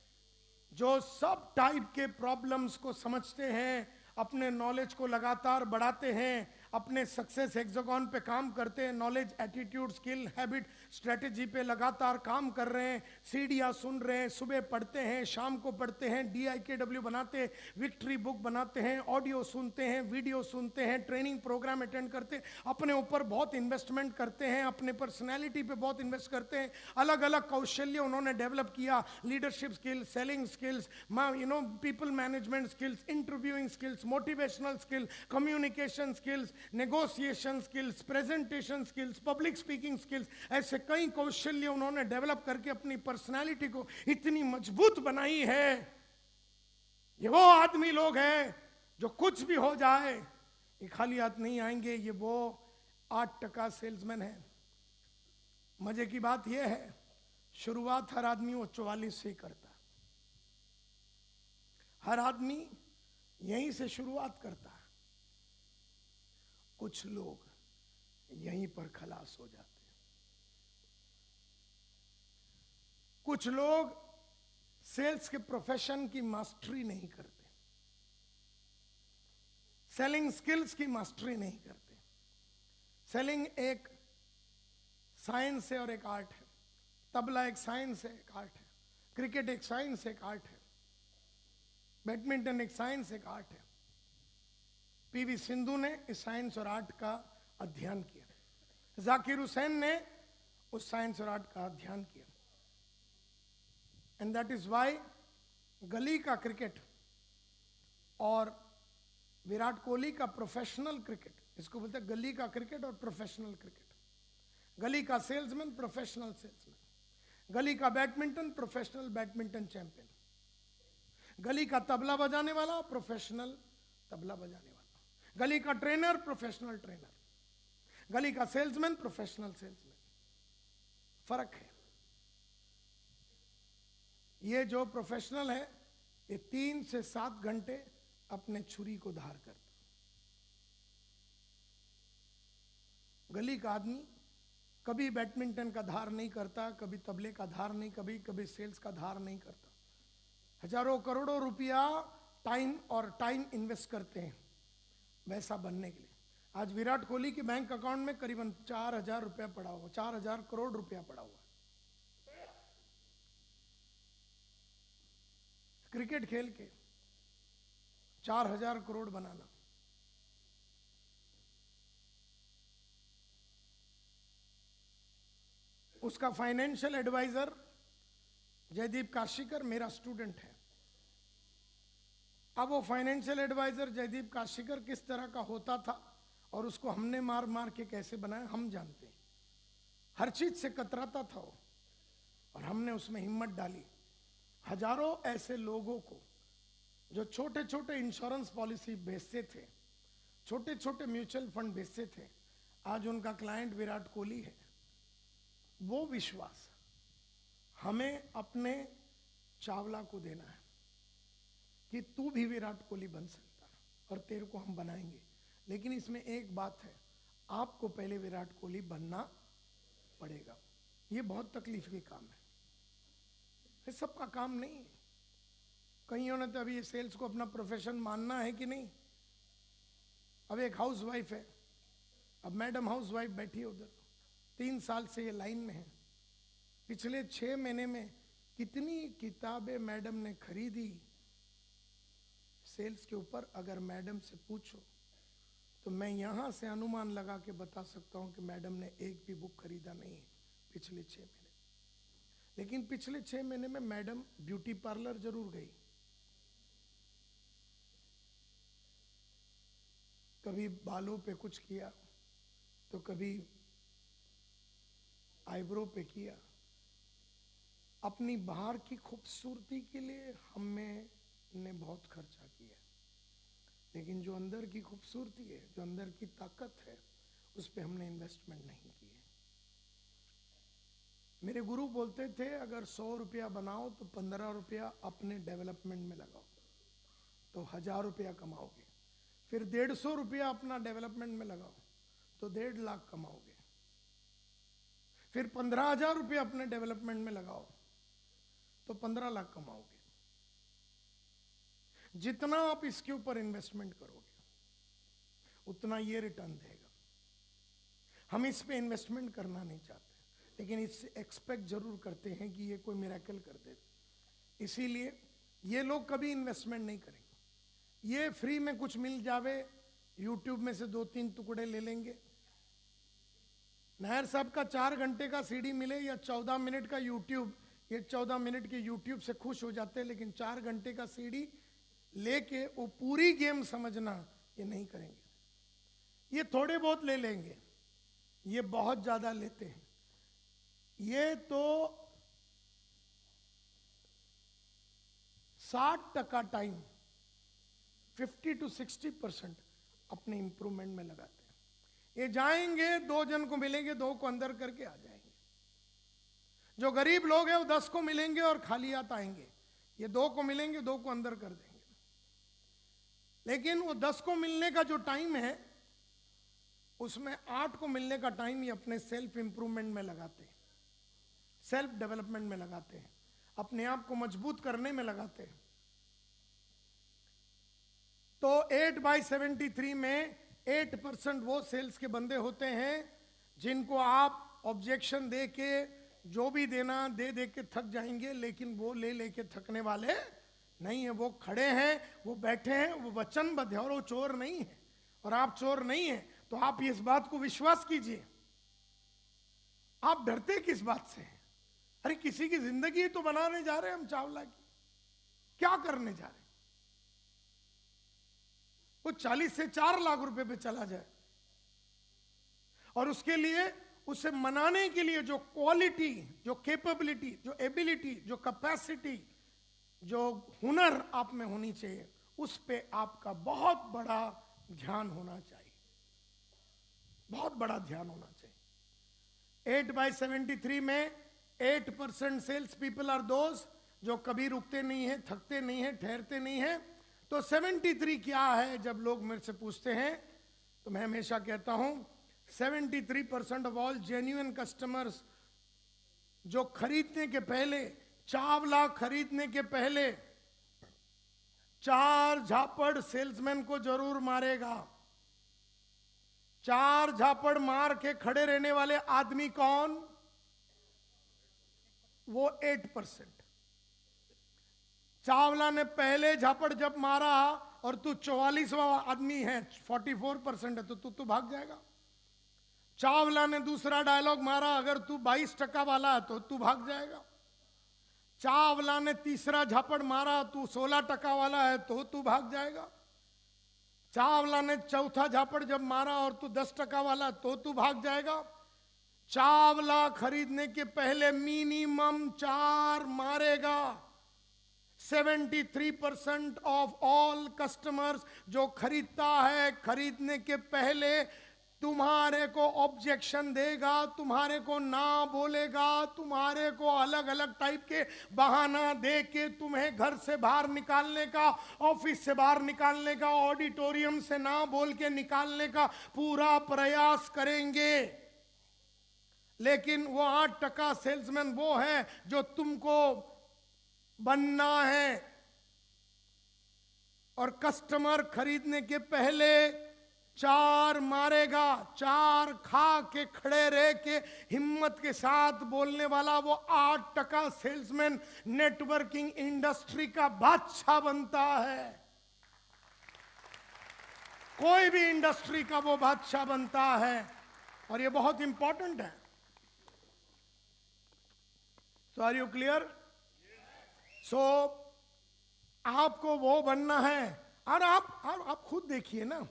जो सब टाइप के प्रॉब्लम्स को समझते हैं, अपने नॉलेज को लगातार बढ़ाते हैं, अपने सक्सेस हेक्सागन पे काम करते हैं, knowledge, attitude, skill, habit, strategy पे लगातार काम कर रहे हैं, सीढ़ियाँ सुन रहे हैं, सुबह पढ़ते हैं, शाम को पढ़ते हैं, DIKW बनाते हैं, विक्ट्री बुक बनाते हैं, ऑडियो सुनते हैं, वीडियो सुनते हैं, ट्रेनिंग प्रोग्राम अटेंड करते हैं, अपने ऊपर बहुत इन्वेस्टमेंट करते हैं, अपने पर्सनैलिटी पे बहुत इन्वेस्ट करते हैं, अलग अलग कौशल्य उन्होंने डेवलप किया, leadership skills, selling skills, people management skills, interviewing skills, motivational skill, communication skills, negotiation skills, presentation skills, public speaking skills, ऐसे कई कौशल्य उन्होंने डेवलप करके अपनी पर्सनालिटी को इतनी मजबूत बनाई है। ये वो आदमी लोग हैं जो कुछ भी हो जाए ये खाली हाथ नहीं आएंगे, ये वो 8% सेल्समैन है। मजे की बात यह है, शुरुआत हर आदमी वो 44 से ही करता है, हर आदमी यहीं से शुरुआत करता है, कुछ लोग यहीं पर खलास हो जाते हैं, कुछ लोग सेल्स के प्रोफेशन की मास्टरी नहीं करते, सेलिंग स्किल्स की मास्टरी नहीं करते। सेलिंग एक साइंस है और एक आर्ट है। तबला एक साइंस है, एक आर्ट है। क्रिकेट एक साइंस है, एक आर्ट है। बैडमिंटन एक साइंस, एक आर्ट है। पीवी सिंधु ने इस साइंस और आर्ट का अध्ययन किया। जाकिर हुसैन ने उस साइंस और आर्ट का अध्ययन किया। एंड दैट इज वाई गली का क्रिकेट और विराट कोहली का प्रोफेशनल क्रिकेट, इसको बोलते हैं गली का क्रिकेट और प्रोफेशनल क्रिकेट। गली का सेल्समैन, प्रोफेशनल सेल्समैन। गली का बैडमिंटन, प्रोफेशनल बैडमिंटन चैंपियन। गली का तबला बजाने वाला, प्रोफेशनल तबला बजाने वाला। गली का ट्रेनर, प्रोफेशनल ट्रेनर। गली का सेल्समैन, प्रोफेशनल सेल्समैन। फर्क है। ये जो प्रोफेशनल है, ये 3 से 7 घंटे अपने छुरी को धार करता। गली का आदमी कभी बैडमिंटन का धार नहीं करता, कभी तबले का धार नहीं, कभी सेल्स का धार नहीं करता। हजारों करोड़ों रुपया टाइम इन्वेस्ट करते हैं वैसा बनने के लिए। आज विराट कोहली के बैंक अकाउंट में करीबन 4000 रुपया पड़ा हुआ, 4000 करोड़ रुपया पड़ा हुआ। क्रिकेट खेल के 4000 करोड़ बनाना, उसका फाइनेंशियल एडवाइजर जयदीप काशीकर मेरा स्टूडेंट है। अब वो फाइनेंशियल एडवाइजर जयदीप काशीकर किस तरह का होता था और उसको हमने मार मार के कैसे बनाया हम जानते हैं। हर चीज से कतराता था वो, और हमने उसमें हिम्मत डाली। हजारों ऐसे लोगों को जो छोटे छोटे इंश्योरेंस पॉलिसी बेचते थे, छोटे छोटे म्यूचुअल फंड बेचते थे, आज उनका क्लाइंट विराट कोहली है। वो विश्वास हमें अपने चावला को देना है कि तू भी विराट कोहली बन सकता है और तेरे को हम बनाएंगे। लेकिन इसमें एक बात है, आपको पहले विराट कोहली बनना पड़ेगा। ये बहुत तकलीफ की काम है, ये सबका काम नहीं है। कईयों ने तो अभी ये सेल्स को अपना प्रोफेशन मानना है कि नहीं। अब एक हाउस वाइफ है, अब मैडम हाउस वाइफ बैठी है उधर, 3 साल से ये लाइन में है। पिछले 6 महीने में कितनी किताबें मैडम ने खरीदी सेल्स के ऊपर, अगर मैडम से पूछो तो मैं यहां से अनुमान लगा के बता सकता हूं कि मैडम ने एक भी बुक खरीदा नहीं है पिछले 6 महीने। लेकिन पिछले 6 महीने में मैडम ब्यूटी पार्लर जरूर गई, कभी बालों पे कुछ किया तो कभी आईब्रो पे किया। अपनी बाहर की खूबसूरती के लिए हमने बहुत खर्चा किया, लेकिन जो अंदर की खूबसूरती है, जो अंदर की ताकत है, उस पर हमने इन्वेस्टमेंट नहीं की है। मेरे गुरु बोलते थे अगर 100 रुपया बनाओ तो 15 रुपया अपने डेवलपमेंट में लगाओ तो 1000 रुपया कमाओगे। फिर 150 रुपया अपना डेवलपमेंट में लगाओ तो 1.5 लाख कमाओगे। फिर 15,000 रुपया अपने डेवलपमेंट में लगाओ तो 15 लाख कमाओगे। जितना आप इसके ऊपर इन्वेस्टमेंट करोगे उतना ये रिटर्न देगा। हम इस पे इन्वेस्टमेंट करना नहीं चाहते, लेकिन इससे एक्सपेक्ट जरूर करते हैं कि ये कोई मिरेकल कर दे। इसीलिए ये लोग कभी इन्वेस्टमेंट नहीं करेंगे। ये फ्री में कुछ मिल जावे, यूट्यूब में से 2-3 टुकड़े ले लेंगे। नायर साहब का 4 घंटे का सीडी मिले या 14 मिनट का यूट्यूब, ये 14 मिनट के यूट्यूब से खुश हो जाते हैं, लेकिन 4 घंटे का सीडी लेके वो पूरी गेम समझना ये नहीं करेंगे। ये थोड़े बहुत ले लेंगे, ये बहुत ज्यादा लेते हैं। ये तो 60% टाइम 50 to 60% अपने इंप्रूवमेंट में लगाते हैं। ये जाएंगे, 2 जन को मिलेंगे, 2 को अंदर करके आ जाएंगे। जो गरीब लोग हैं वो 10 को मिलेंगे और खाली हाथ आएंगे। ये 2 को मिलेंगे, 2 को अंदर कर देंगे। लेकिन वो 10 को मिलने का जो टाइम है उसमें 8 को मिलने का टाइम ये अपने सेल्फ इंप्रूवमेंट में लगाते हैं, सेल्फ डेवलपमेंट में लगाते हैं। अपने आप को मजबूत करने में लगाते हैं। तो 8/73 में 8% वो सेल्स के बंदे होते हैं जिनको आप ऑब्जेक्शन दे के जो भी देना दे के थक जाएंगे, लेकिन वो ले के थकने वाले नहीं है। वो खड़े हैं, वो बैठे हैं, वो वचनबद्ध है और वो चोर नहीं है। और आप चोर नहीं है तो आप इस बात को विश्वास कीजिए। आप डरते किस बात से हैं? अरे किसी की जिंदगी तो बनाने जा रहे हैं हम चावला की, क्या करने जा रहे हैं? वो 40 से 4 लाख रुपए पे चला जाए और उसके लिए, उसे मनाने के लिए जो क्वालिटी, जो कैपेबिलिटी, जो एबिलिटी, जो कैपेसिटी, जो हुनर आप में होनी चाहिए, उस पे आपका बहुत बड़ा ध्यान होना चाहिए, बहुत बड़ा ध्यान होना चाहिए। 8/73 में 8% सेल्स पीपल आर दोज जो कभी रुकते नहीं है, थकते नहीं है, ठहरते नहीं है। तो 73 क्या है? जब लोग मेरे से पूछते हैं तो मैं हमेशा कहता हूं 73% ऑफ ऑल जेन्युइन कस्टमर्स जो खरीदने के पहले, चावला खरीदने के पहले 4 झापड़ सेल्समैन को जरूर मारेगा। 4 झापड़ मार के खड़े रहने वाले आदमी कौन? वो 8%। चावला ने पहले झापड़ जब मारा और तू 44वां आदमी है, 44% है, तो तू भाग जाएगा। चावला ने दूसरा डायलॉग मारा, अगर तू 22% वाला है तो तू भाग जाएगा। चावला ने तीसरा झापड़ मारा, तू 16% वाला है तो तू भाग जाएगा। चावला ने चौथा झापड़ जब मारा और तू 10% वाला तो तू भाग जाएगा। चावला खरीदने के पहले मिनिमम 4 मारेगा। 73% ऑफ ऑल कस्टमर्स जो खरीदता है, खरीदने के पहले तुम्हारे को ऑब्जेक्शन देगा, तुम्हारे को ना बोलेगा, तुम्हारे को अलग अलग टाइप के बहाना दे के तुम्हें घर से बाहर निकालने का, ऑफिस से बाहर निकालने का, ऑडिटोरियम से ना बोल के निकालने का पूरा प्रयास करेंगे। लेकिन वो 8% सेल्समैन वो है जो तुमको बनना है। और कस्टमर खरीदने के पहले 4 मारेगा, 4 खा के खड़े रह के हिम्मत के साथ बोलने वाला वो 8% सेल्समैन नेटवर्किंग इंडस्ट्री का बादशाह बनता है। कोई भी इंडस्ट्री का वो बादशाह बनता है और ये बहुत इंपॉर्टेंट है। सो आर यू क्लियर? सो आपको वो बनना है। और आप खुद देखिए ना,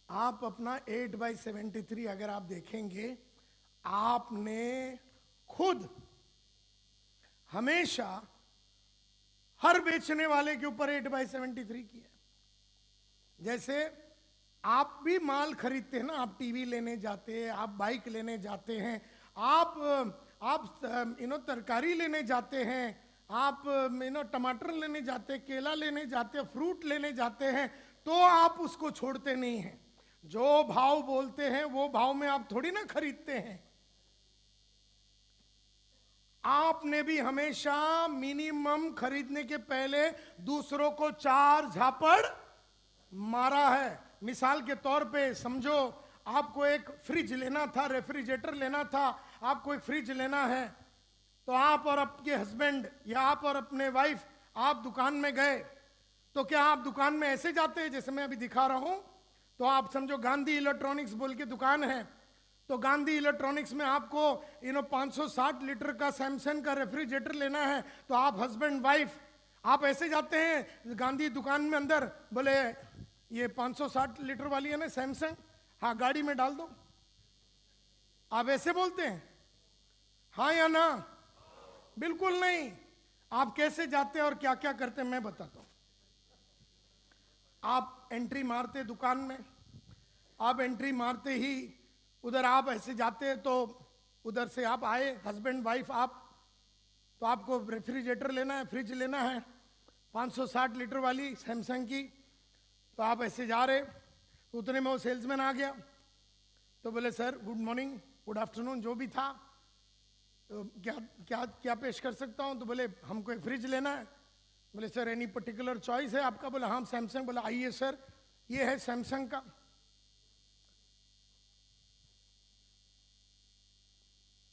आप अपना 8/73 अगर आप देखेंगे, आपने खुद हमेशा हर बेचने वाले के ऊपर 8/73 किया। जैसे आप भी माल खरीदते हैं ना, आप टीवी लेने जाते हैं, आप बाइक लेने जाते हैं, आप तरकारी लेने जाते हैं, आप टमाटर लेने जाते हैं, केला लेने जाते हैं, फ्रूट लेने जाते हैं, तो आप उसको छोड़ते नहीं हैं। जो भाव बोलते हैं वो भाव में आप थोड़ी ना खरीदते हैं। आपने भी हमेशा मिनिमम खरीदने के पहले दूसरों को 4 झापड़ मारा है। मिसाल के तौर पे समझो, आपको एक फ्रिज लेना था, रेफ्रिजरेटर लेना था, आपको एक फ्रिज लेना है, तो आप और आपके हस्बैंड या आप और अपने वाइफ आप दुकान में गए, तो क्या आप दुकान में ऐसे जाते हैं जैसे मैं अभी दिखा रहा हूं? तो आप समझो गांधी इलेक्ट्रॉनिक्स बोल के दुकान है, तो गांधी इलेक्ट्रॉनिक्स में आपको 560 लीटर का सैमसंग का रेफ्रिजरेटर लेना है, तो आप हस्बैंड वाइफ आप ऐसे जाते हैं गांधी दुकान में अंदर, बोले ये 560 लीटर वाली है ना सैमसंग, हाँ गाड़ी में डाल दो। आप ऐसे बोलते हैं हाँ या ना? बिल्कुल नहीं। आप कैसे जाते हैं और क्या क्या करते हैं मैं बताता हूं। आप एंट्री मारते दुकान में, आप एंट्री मारते ही उधर आप ऐसे जाते हैं, तो उधर से आप आए हस्बैंड वाइफ आप, तो आपको रेफ्रिजरेटर लेना है, फ्रिज लेना है 560 लीटर वाली सैमसंग की, तो आप ऐसे जा रहे, उतने में वो सेल्समैन आ गया, तो बोले sir good morning, good afternoon, जो भी था, तो क्या क्या क्या पेश कर सकता हूँ? तो बोले हमको एक फ्रिज लेना है। बोले सर एनी पर्टिकुलर चॉइस है आपका? बोला हाँ सैमसंग। बोला आइए सर, ये है सैमसंग का।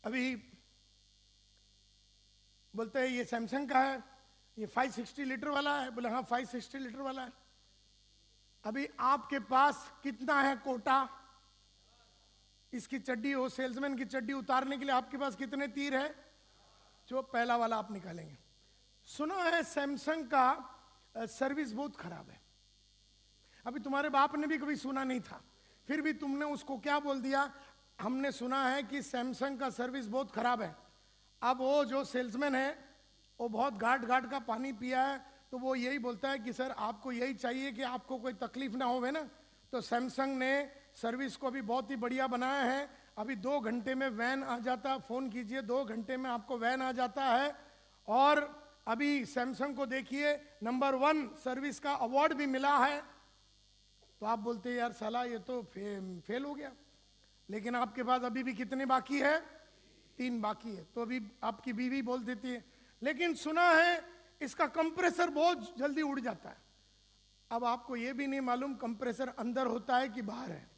अभी बोलते हैं ये सैमसंग का है, ये 560 लीटर वाला है। बोले हाँ 560 लीटर वाला है। अभी आपके पास कितना है कोटा? इसकी चड्डी हो, सेल्समैन की चड्डी उतारने के लिए आपके पास कितने तीर है? जो पहला वाला आप निकालेंगे। सुना है सैमसंग का सर्विस बहुत खराब है। अभी तुम्हारे बाप ने भी कभी सुना नहीं था, फिर भी तुमने उसको क्या बोल दिया? हमने सुना है कि सैमसंग का सर्विस बहुत खराब है। अब वो जो सेल्समैन है वो बहुत घाट घाट का पानी पिया है, तो वो यही बोलता है कि सर आपको यही चाहिए कि आपको कोई तकलीफ ना होवे ना। तो सैमसंग ने सर्विस को भी बहुत ही बढ़िया बनाया है। अभी 2 घंटे में वैन आ जाता, फ़ोन कीजिए 2 घंटे में आपको वैन आ जाता है। और अभी सैमसंग को देखिए नंबर 1 सर्विस का अवार्ड भी मिला है। तो आप बोलते हैं यार साला ये तो फेल हो गया। लेकिन आपके पास अभी भी कितने बाकी है? 3 बाकी है। तो अभी आपकी बीवी बोल देती है लेकिन सुना है इसका कंप्रेसर बहुत जल्दी उड़ जाता है। अब आपको ये भी नहीं मालूम कंप्रेसर अंदर होता है कि बाहर है,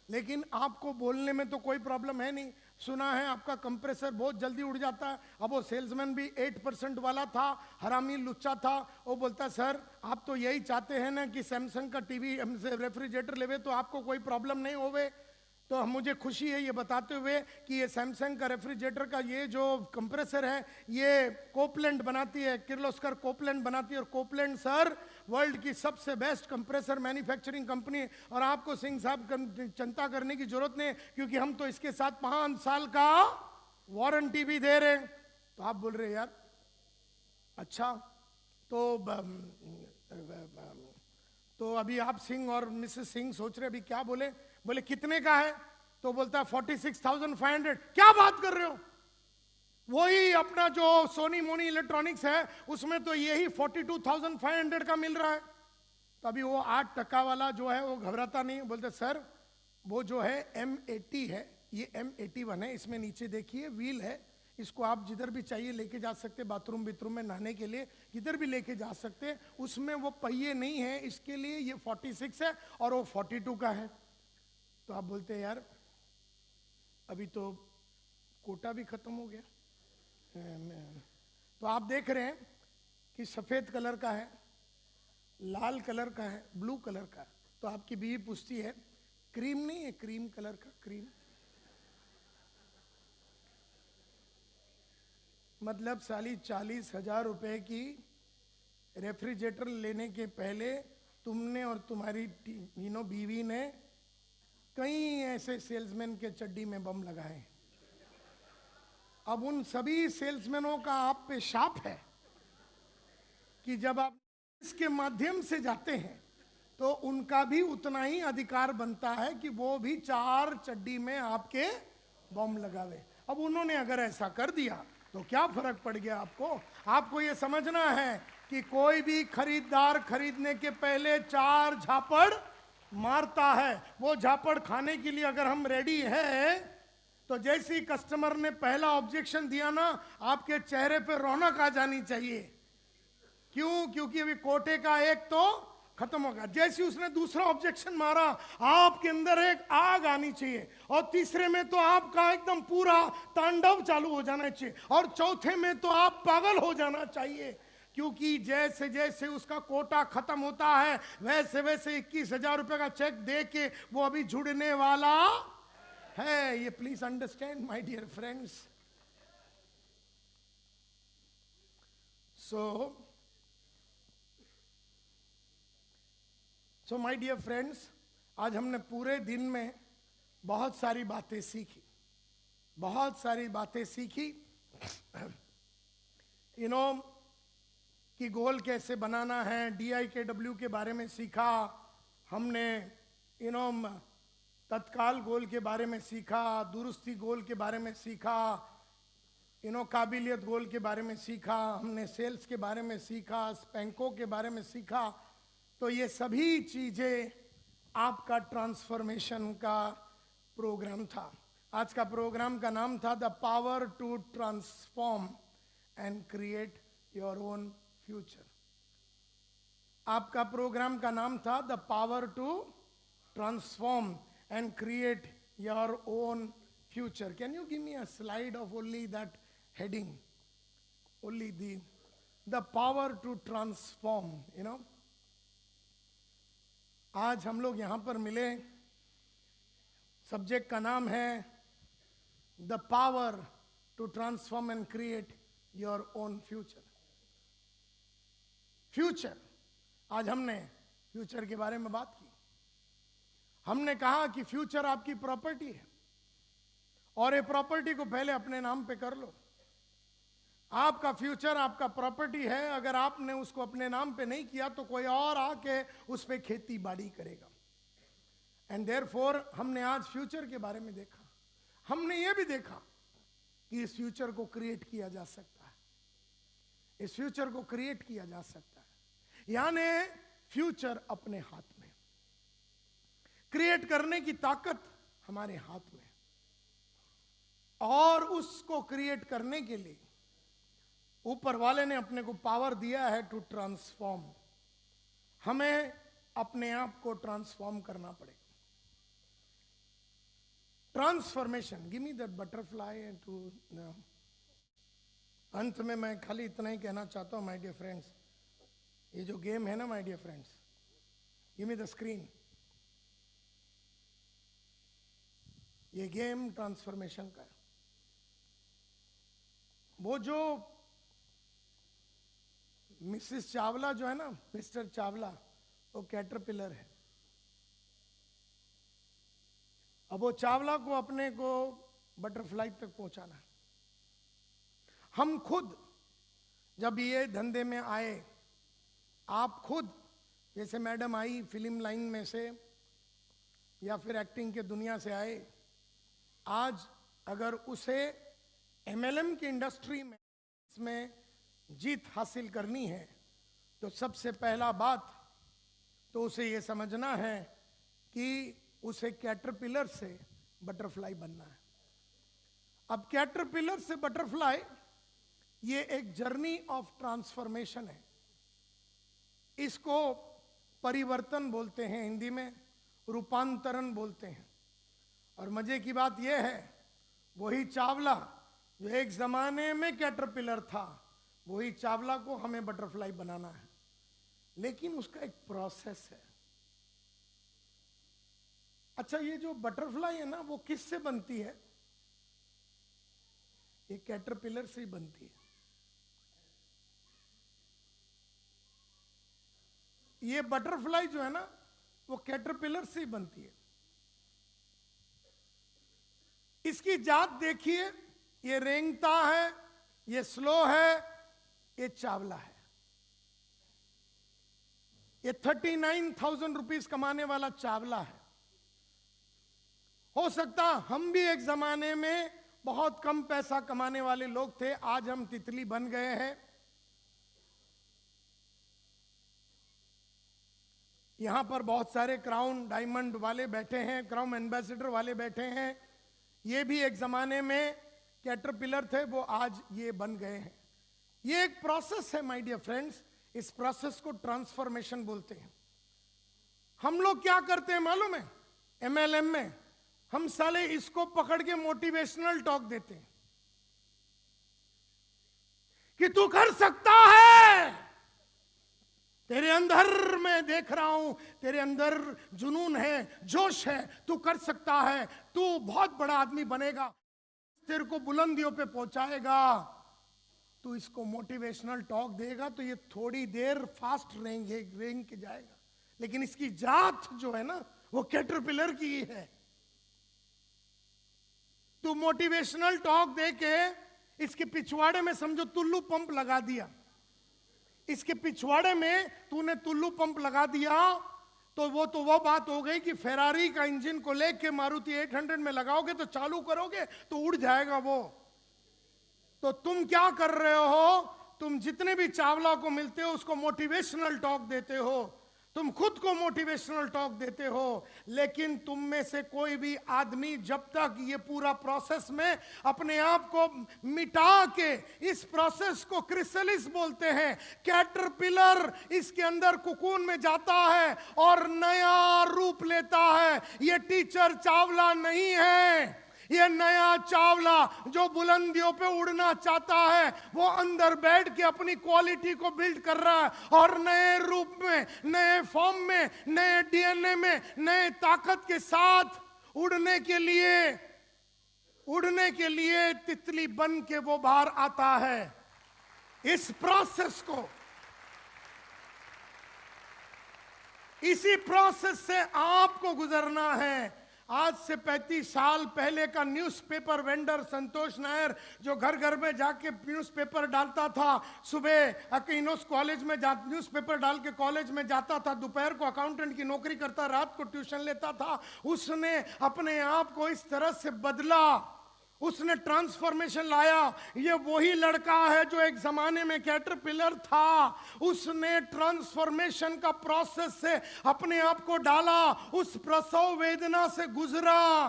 लेकिन आपको बोलने में तो कोई प्रॉब्लम है नहीं। सुना है आपका कंप्रेसर बहुत जल्दी उड़ जाता है। अब वो सेल्समैन भी 8% वाला था, हरामी लुच्चा था। वो बोलता सर आप तो यही चाहते हैं ना कि सैमसंग का टीवी हमसे रेफ्रिजरेटर लेवे तो आपको कोई प्रॉब्लम नहीं होवे। तो मुझे खुशी है ये बताते हुए कि ये सैमसंग का रेफ्रिजरेटर का ये जो कंप्रेसर है ये कोपलैंड बनाती है, किर्लोस्कर कोपलैंड बनाती है। और कोपलैंड सर वर्ल्ड की सबसे बेस्ट कंप्रेसर मैन्युफैक्चरिंग कंपनी है। और आपको सिंह साहब चिंता करने की जरूरत नहीं, क्योंकि हम तो इसके साथ 5 साल का वारंटी भी दे रहे हैं। तो आप बोल रहे यार अच्छा, तो अभी आप सिंह और मिसेस सिंह सोच रहे अभी क्या बोले? बोले कितने का है? तो बोलता है 46,500। क्या बात कर रहे हो? वही अपना जो सोनी मोनी इलेक्ट्रॉनिक्स है उसमें तो यही 42,500 का मिल रहा है। तो अभी वो 8% वाला जो है वो घबराता नहीं, बोलते सर वो जो है M80 है, ये M81 है। इसमें नीचे देखिए व्हील है, इसको आप जिधर भी चाहिए लेके जा सकते, बाथरूम में नहाने के लिए किधर भी लेके जा सकते। उसमें वो पहिए नहीं है, इसके लिए ये 46 है और वो 42 का है। तो आप बोलते हैं यार अभी तो कोटा भी खत्म हो गया। तो आप देख रहे हैं कि सफेद कलर का है, लाल कलर का है, ब्लू कलर का है। तो आपकी बीवी पूछती है क्रीम नहीं है? क्रीम कलर का क्रीम मतलब साली 40,000 रुपए की रेफ्रिजरेटर लेने के पहले तुमने और तुम्हारी बीवी ने कई ऐसे सेल्समैन के चड्डी में बम लगाए। अब उन सभी सेल्समैनों का आप पे शाप है कि जब आप इसके माध्यम से जाते हैं तो उनका भी उतना ही अधिकार बनता है कि वो भी 4 चड्डी में आपके बम लगावे। अब उन्होंने अगर ऐसा कर दिया तो क्या फर्क पड़ गया आपको? आपको ये समझना है कि कोई भी खरीदार खरीदने के पहले 4 झापड़ मारता है। वो झापड़ खाने के लिए अगर हम रेडी हैं तो जैसे ही कस्टमर ने पहला ऑब्जेक्शन दिया ना, आपके चेहरे पे रौनक आ जानी चाहिए। क्यों? क्योंकि अभी कोटे का एक तो खत्म होगा। जैसे उसने दूसरा ऑब्जेक्शन मारा आपके अंदर एक आग आनी चाहिए, और तीसरे में तो आपका एकदम पूरा तांडव चालू हो जाना चाहिए, और चौथे में तो आप पागल हो जाना चाहिए। क्योंकि जैसे जैसे उसका कोटा खत्म होता है वैसे वैसे 21,000 रुपए का चेक दे के वो अभी जुड़ने वाला है। ये please understand my dear friends. So my dear friends, आज हमने पूरे दिन में बहुत सारी बातें सीखी, बहुत सारी बातें सीखी। कि गोल कैसे बनाना है, DIKW के बारे में सीखा हमने, तत्काल गोल के बारे में सीखा, दुरुस्ती गोल के बारे में सीखा, काबिलियत गोल के बारे में सीखा हमने, सेल्स के बारे में सीखा, स्पैंको के बारे में सीखा। तो ये सभी चीज़ें आपका ट्रांसफॉर्मेशन का प्रोग्राम था। आज का प्रोग्राम का नाम था the power to transform and create your own future. आपका प्रोग्राम का नाम था the power to transform and create your own future. Can you give me a slide of only that heading, only the power to transform, you know. आज हम लोग यहां पर मिले, सब्जेक्ट का नाम है the power to transform and create your own future. Future, आज हमने फ्यूचर के बारे में बात की। हमने कहा कि फ्यूचर आपकी प्रॉपर्टी है और ये प्रॉपर्टी को पहले अपने नाम पे कर लो। आपका फ्यूचर आपका प्रॉपर्टी है, अगर आपने उसको अपने नाम पे नहीं किया तो कोई और आके उस पे खेती बाड़ी करेगा। एंड देयरफॉर हमने आज फ्यूचर के बारे में देखा। हमने ये भी देखा कि इस फ्यूचर को क्रिएट किया जा सकता है, इस फ्यूचर को क्रिएट किया जा सकता है, यानी फ्यूचर अपने हाथ में, क्रिएट करने की ताकत हमारे हाथ में। और उसको क्रिएट करने के लिए ऊपर वाले ने अपने को पावर दिया है टू ट्रांसफॉर्म। हमें अपने आप को ट्रांसफॉर्म करना पड़ेगा। Transformation, give me that butterfly too. अंत में मैं खाली इतना ही कहना चाहता हूं माय डियर फ्रेंड्स, ये जो गेम है ना my dear friends, give me the screen. ये गेम ट्रांसफॉर्मेशन का है। वो जो मिसेस चावला जो है ना, मिस्टर चावला, वो कैटरपिलर है। अब वो चावला को अपने को बटरफ्लाई तक पहुंचाना है। हम खुद जब ये धंधे में आए, आप खुद जैसे मैडम आई फिल्म लाइन में से या फिर एक्टिंग के दुनिया से आए, आज अगर उसे एमएलएम की इंडस्ट्री में इसमें जीत हासिल करनी है तो सबसे पहला बात तो उसे ये समझना है कि उसे कैटरपिलर से बटरफ्लाई बनना है। अब कैटरपिलर से बटरफ्लाई, ये एक जर्नी ऑफ ट्रांसफॉर्मेशन है। इसको परिवर्तन बोलते हैं, हिंदी में रूपांतरण बोलते हैं। और मजे की बात यह है, वही चावला जो एक जमाने में कैटरपिलर था, वही चावला को हमें बटरफ्लाई बनाना है। लेकिन उसका एक प्रोसेस है। अच्छा, ये जो बटरफ्लाई है ना, वो किससे बनती है? ये कैटरपिलर से ही बनती है। ये बटरफ्लाई जो है ना, वो कैटरपिलर से ही बनती है। इसकी जात देखिए, ये रेंगता है, ये स्लो है, ये चावला है। ये 39,000 रुपीज कमाने वाला चावला है। हो सकता हम भी एक जमाने में बहुत कम पैसा कमाने वाले लोग थे, आज हम तितली बन गए हैं। यहां पर बहुत सारे क्राउन डायमंड वाले बैठे हैं, क्राउन एम्बेसडर वाले बैठे हैं। ये भी एक जमाने में कैटरपिलर थे, वो आज ये बन गए हैं। ये एक प्रोसेस है माय डियर फ्रेंड्स। इस प्रोसेस को ट्रांसफॉर्मेशन बोलते हैं। हम लोग क्या करते हैं मालूम है? एमएलएम में हम साले इसको पकड़ के मोटिवेशनल टॉक देते हैं कि तू कर सकता है, तेरे अंदर मैं देख रहा हूं, तेरे अंदर जुनून है, जोश है, तू कर सकता है, तू बहुत बड़ा आदमी बनेगा, तेरे को बुलंदियों पे पहुंचाएगा। तू इसको मोटिवेशनल टॉक देगा तो ये थोड़ी देर फास्ट रेंग के जाएगा, लेकिन इसकी जात जो है ना, वो कैटरपिलर की है। तू मोटिवेशनल टॉक दे के इसके पिछवाड़े में समझो तुल्लू पंप लगा दिया। इसके पिछवाड़े में तूने तुल्लू पंप लगा दिया तो वो बात हो गई कि फेरारी का इंजन को लेके मारुति 800 में लगाओगे तो चालू करोगे तो उड़ जाएगा वो। तो तुम क्या कर रहे हो? तुम जितने भी चावला को मिलते हो उसको मोटिवेशनल टॉक देते हो। तुम खुद को मोटिवेशनल टॉक देते हो, लेकिन तुम में से कोई भी आदमी जब तक ये पूरा प्रोसेस में अपने आप को मिटा के, इस प्रोसेस को क्रिसलिस बोलते हैं, कैटरपिलर इसके अंदर कुकून में जाता है और नया रूप लेता है। ये टीचर चावला नहीं है, ये नया चावला जो बुलंदियों पे उड़ना चाहता है, वो अंदर बैठ के अपनी क्वालिटी को बिल्ड कर रहा है और नए रूप में, नए फॉर्म में, नए डीएनए में, नए ताकत के साथ उड़ने के लिए तितली बन के वो बाहर आता है। इस प्रोसेस को, इसी प्रोसेस से आपको गुजरना है। आज से 35 साल पहले का न्यूज़पेपर वेंडर संतोष नायर, जो घर घर में जाके न्यूज़पेपर डालता था, सुबह अकीनोस कॉलेज में न्यूज़पेपर डाल के कॉलेज में जाता था, दोपहर को अकाउंटेंट की नौकरी करता, रात को ट्यूशन लेता था, उसने अपने आप को इस तरह से बदला, उसने ट्रांसफॉर्मेशन लाया। ये वही लड़का है जो एक जमाने में कैटरपिलर था, उसने ट्रांसफॉर्मेशन का प्रोसेस से अपने आप को डाला, उस प्रसव वेदना से गुजरा,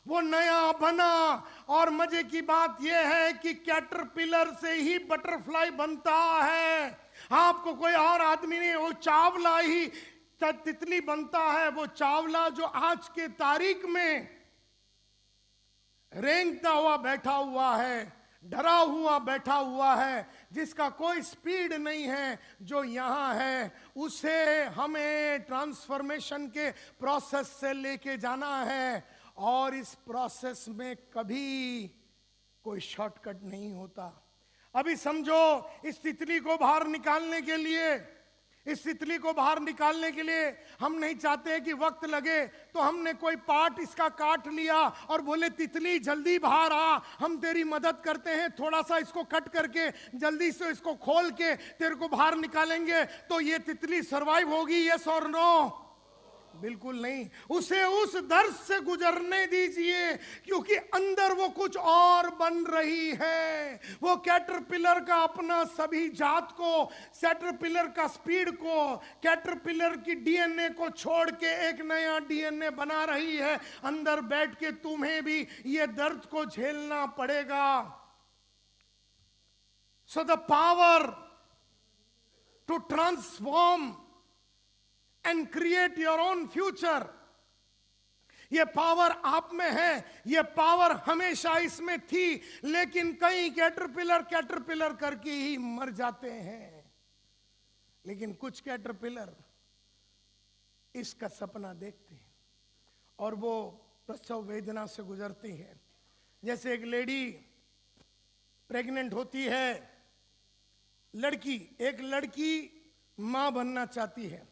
वो नया बना। और मजे की बात यह है कि कैटरपिलर से ही बटरफ्लाई बनता है, आपको कोई और आदमी नहीं, वो चावला ही तितली बनता है। वो चावला जो आज के तारीख में रेंगता हुआ बैठा हुआ है, डरा हुआ बैठा हुआ है, जिसका कोई स्पीड नहीं है, जो यहां है, उसे हमें ट्रांसफॉर्मेशन के प्रोसेस से लेके जाना है। और इस प्रोसेस में कभी कोई शॉर्टकट नहीं होता। अभी समझो, इस तितली को बाहर निकालने के लिए, इस तितली को बाहर निकालने के लिए हम नहीं चाहते कि वक्त लगे, तो हमने कोई पार्ट इसका काट लिया और बोले तितली जल्दी बाहर आ, हम तेरी मदद करते हैं, थोड़ा सा इसको कट करके जल्दी से इसको खोल के तेरे को बाहर निकालेंगे, तो ये तितली सरवाइव होगी? यस और नो? बिल्कुल नहीं। उसे उस दर्द से गुजरने दीजिए, क्योंकि अंदर वो कुछ और बन रही है। वो कैटरपिलर का अपना सभी जात को, कैटरपिलर का स्पीड को, कैटरपिलर की डीएनए को छोड़ के एक नया डीएनए बना रही है। अंदर बैठ के तुम्हें भी ये दर्द को झेलना पड़ेगा। So the power to transform and create your own future, ये पावर आप में है, ये पावर हमेशा इसमें थी, लेकिन कई कैटरपिलर करके ही मर जाते हैं। लेकिन कुछ कैटरपिलर इसका सपना देखते हैं और वो प्रसव वेदना से गुजरती है। जैसे एक लेडी प्रेग्नेंट होती है, एक लड़की मां बनना चाहती है।